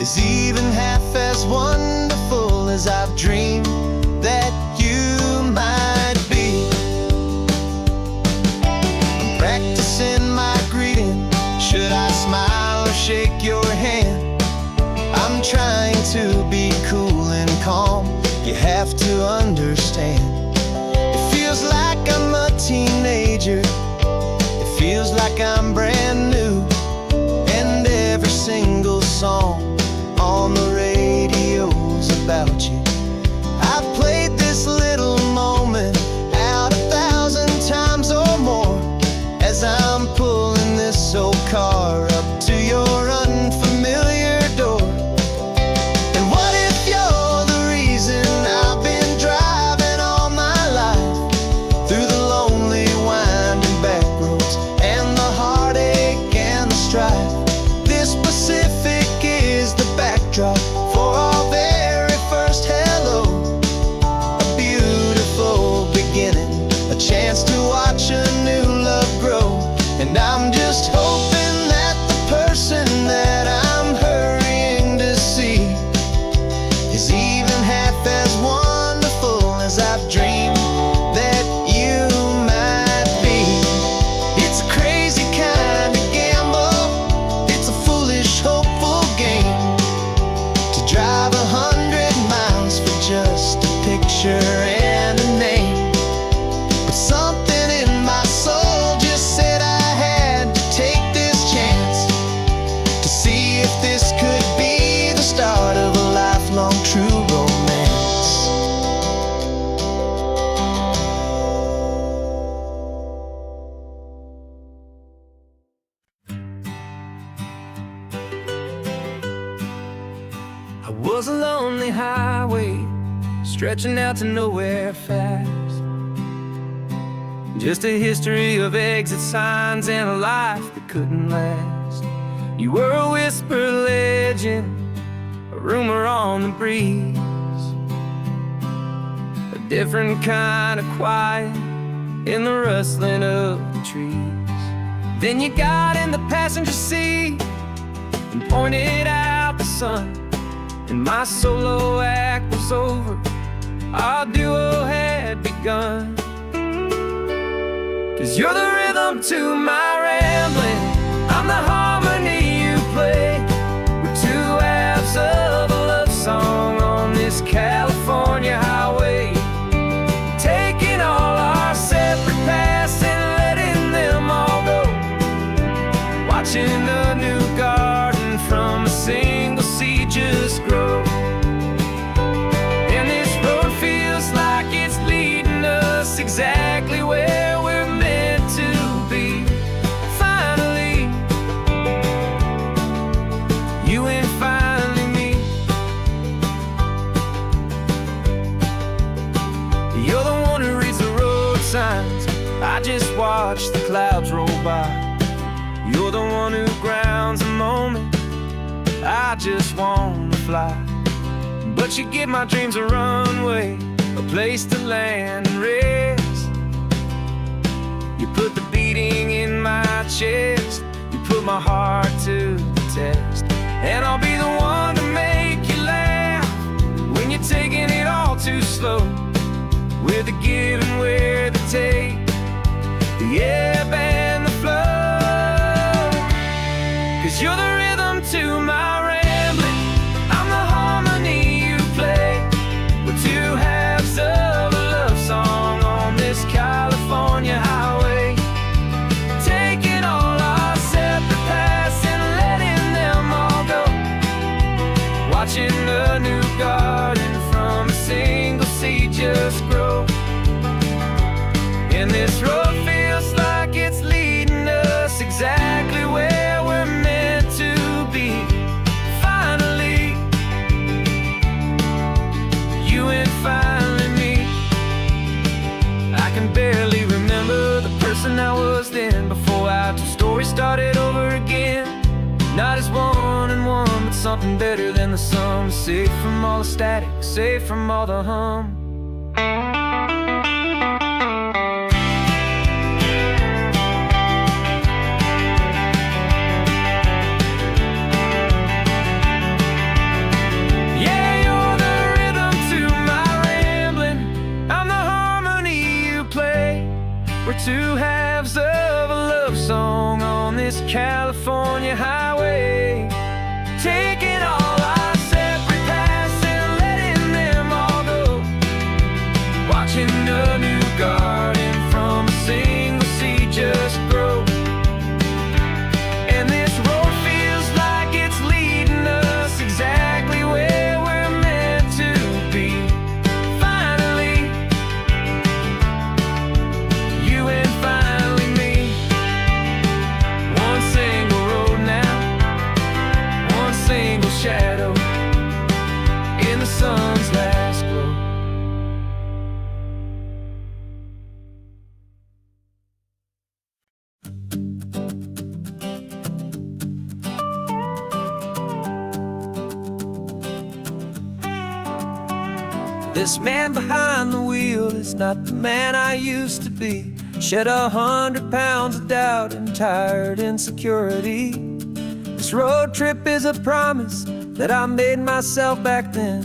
is even half as wonderful as I've dreamed that you might be. I'm practicing my greeting, should I smile or shake your hand? I'm trying to be cool and calm, you have to understand. It feels like I'm a teenager, it feels like I'm brand new, and every single song on the radio's about you. I've played this little moment out 1,000 times or more, as I'm pulling this old car up to your unfamiliar door. And what if you're the reason I've been driving all my life, through the lonely winding back roads and the heartache and the strife? This Pacific is the backdrop for our very first hello. A beautiful beginning, a chance to watch a new love grow. And I'm just hoping that the person that I'm hurrying to see is even half as wonderful as I've dreamed that you might be. It's a crazy kind of gamble, it's a foolish, hopeful game, to drive 100 miles for just a picture and a name. But something in my soul just said I had to take this chance, to see if this could be the start of a lifelong true romance. lonely highway, stretching out to nowhere fast. Just a history of exit signs and a life that couldn't last. You were a whisper legend, a rumor on the breeze, a different kind of quiet in the rustling of the trees. Then you got in the passenger seat and pointed out the sun, and my solo act was over, our duo had begun. 'Cause you're the rhythm to my rambling, I'm the harmony you play. We're two halves of a love song on this California highway, taking all our separate paths and letting them all go, watching a new garden from a single seed just grow. And this road feels like it's leading us exactly where we're meant to be. Finally, you and finally me. You're the one who reads the road signs, I just watch the clouds roll by. You're the one who grounds a moment, I just wanna fly. But you give my dreams a runway, a place to land and rest. You put the beating in my chest, you put my heart to the test. And I'll be the one to make you laugh when you're taking it all too slow. We're the give and we're the take, the ebb and the flow. 'Cause you're the rhythm to my rambling, I'm the harmony you play. We're two halves of a love song on this California highway, taking all our separate paths and letting them all go, watching a new garden from a single seed just grow. And this road feels like it's leading us exactly where we're meant to be. Finally, you and finally me. I can barely remember the person I was then, before our two stories started over again. Not as one and one, but something better than the sum. Safe from all the static, safe from all the hum. Two halves of a love song on this California highway, taking all our separate paths and letting them all go, watching a new garden from a single seed just grow. And this road feels like it's leading us exactly where we're meant to be. Finally, you and finally me. One single road now, one single shadow in the sun's last glow. This man behind the wheel is not the man I used to be. Shed 100 pounds of doubt and tired insecurity. This road trip is a promise that I made myself back then,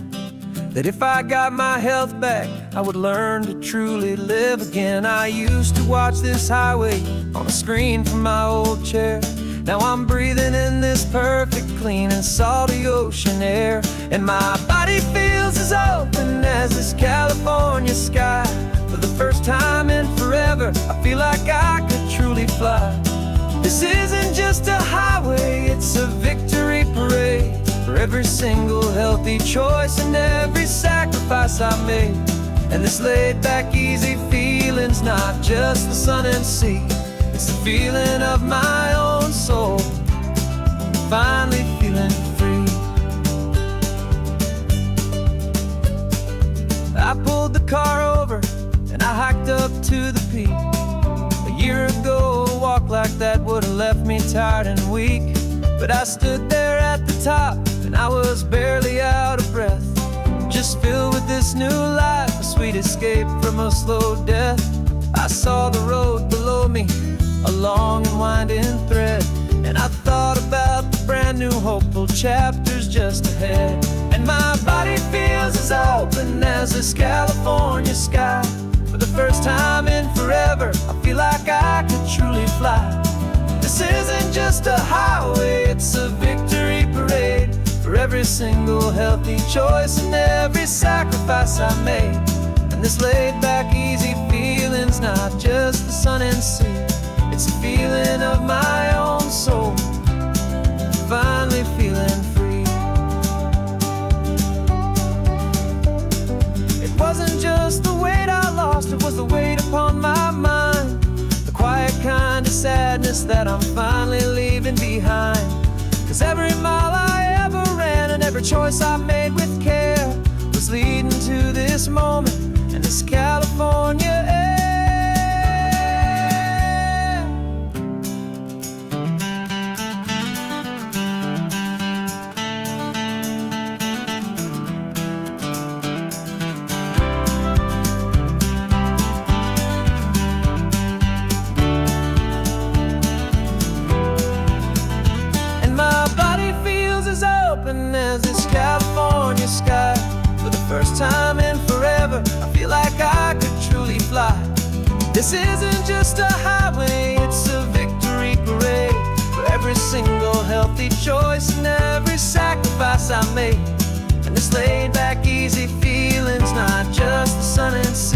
that if I got my health back, I would learn to truly live again. I used to watch this highway on a screen from my old chair. Now I'm breathing in this perfect, clean and salty ocean air, and my body feels as open as this California sky. For the first time in forever, I feel like I could truly fly. This isn't just a highway, it's a victory parade for every single healthy choice and every sacrifice I made. And this laid back, easy feeling's not just the sun and sea, it's the feeling of my own soul, finally feeling free. I pulled the car over and I hiked up to the peak. A year ago, a walk like that would have left me tired and weak. But I stood there at the top and I was barely out of breath, just filled with this new life, a sweet escape from a slow death. I saw the road below me, a long and winding thread, and I thought about the brand new hopeful chapters just ahead. And my body feels as open as this California sky. For the first time in forever, I feel like I could truly fly. This isn't just a highway, it's a victory parade for every single healthy choice and every sacrifice I made. And this laid-back, easy feeling's not just the sun and sea, it's a feeling of my own soul, finally feeling free. It wasn't just the weight I lost, it was the weight upon my mind, the quiet kind of sadness that I'm finally leaving behind. 'Cause every mile I ever ran and every choice I made with care was leading to this moment and this California air. And my body feels as open as this California sky. For the first time in forever, I feel like I could truly fly. This isn't just a highway, it's a victory parade for every single healthy choice and every sacrifice I made. And this laid back, easy feeling's not just the sun and sea,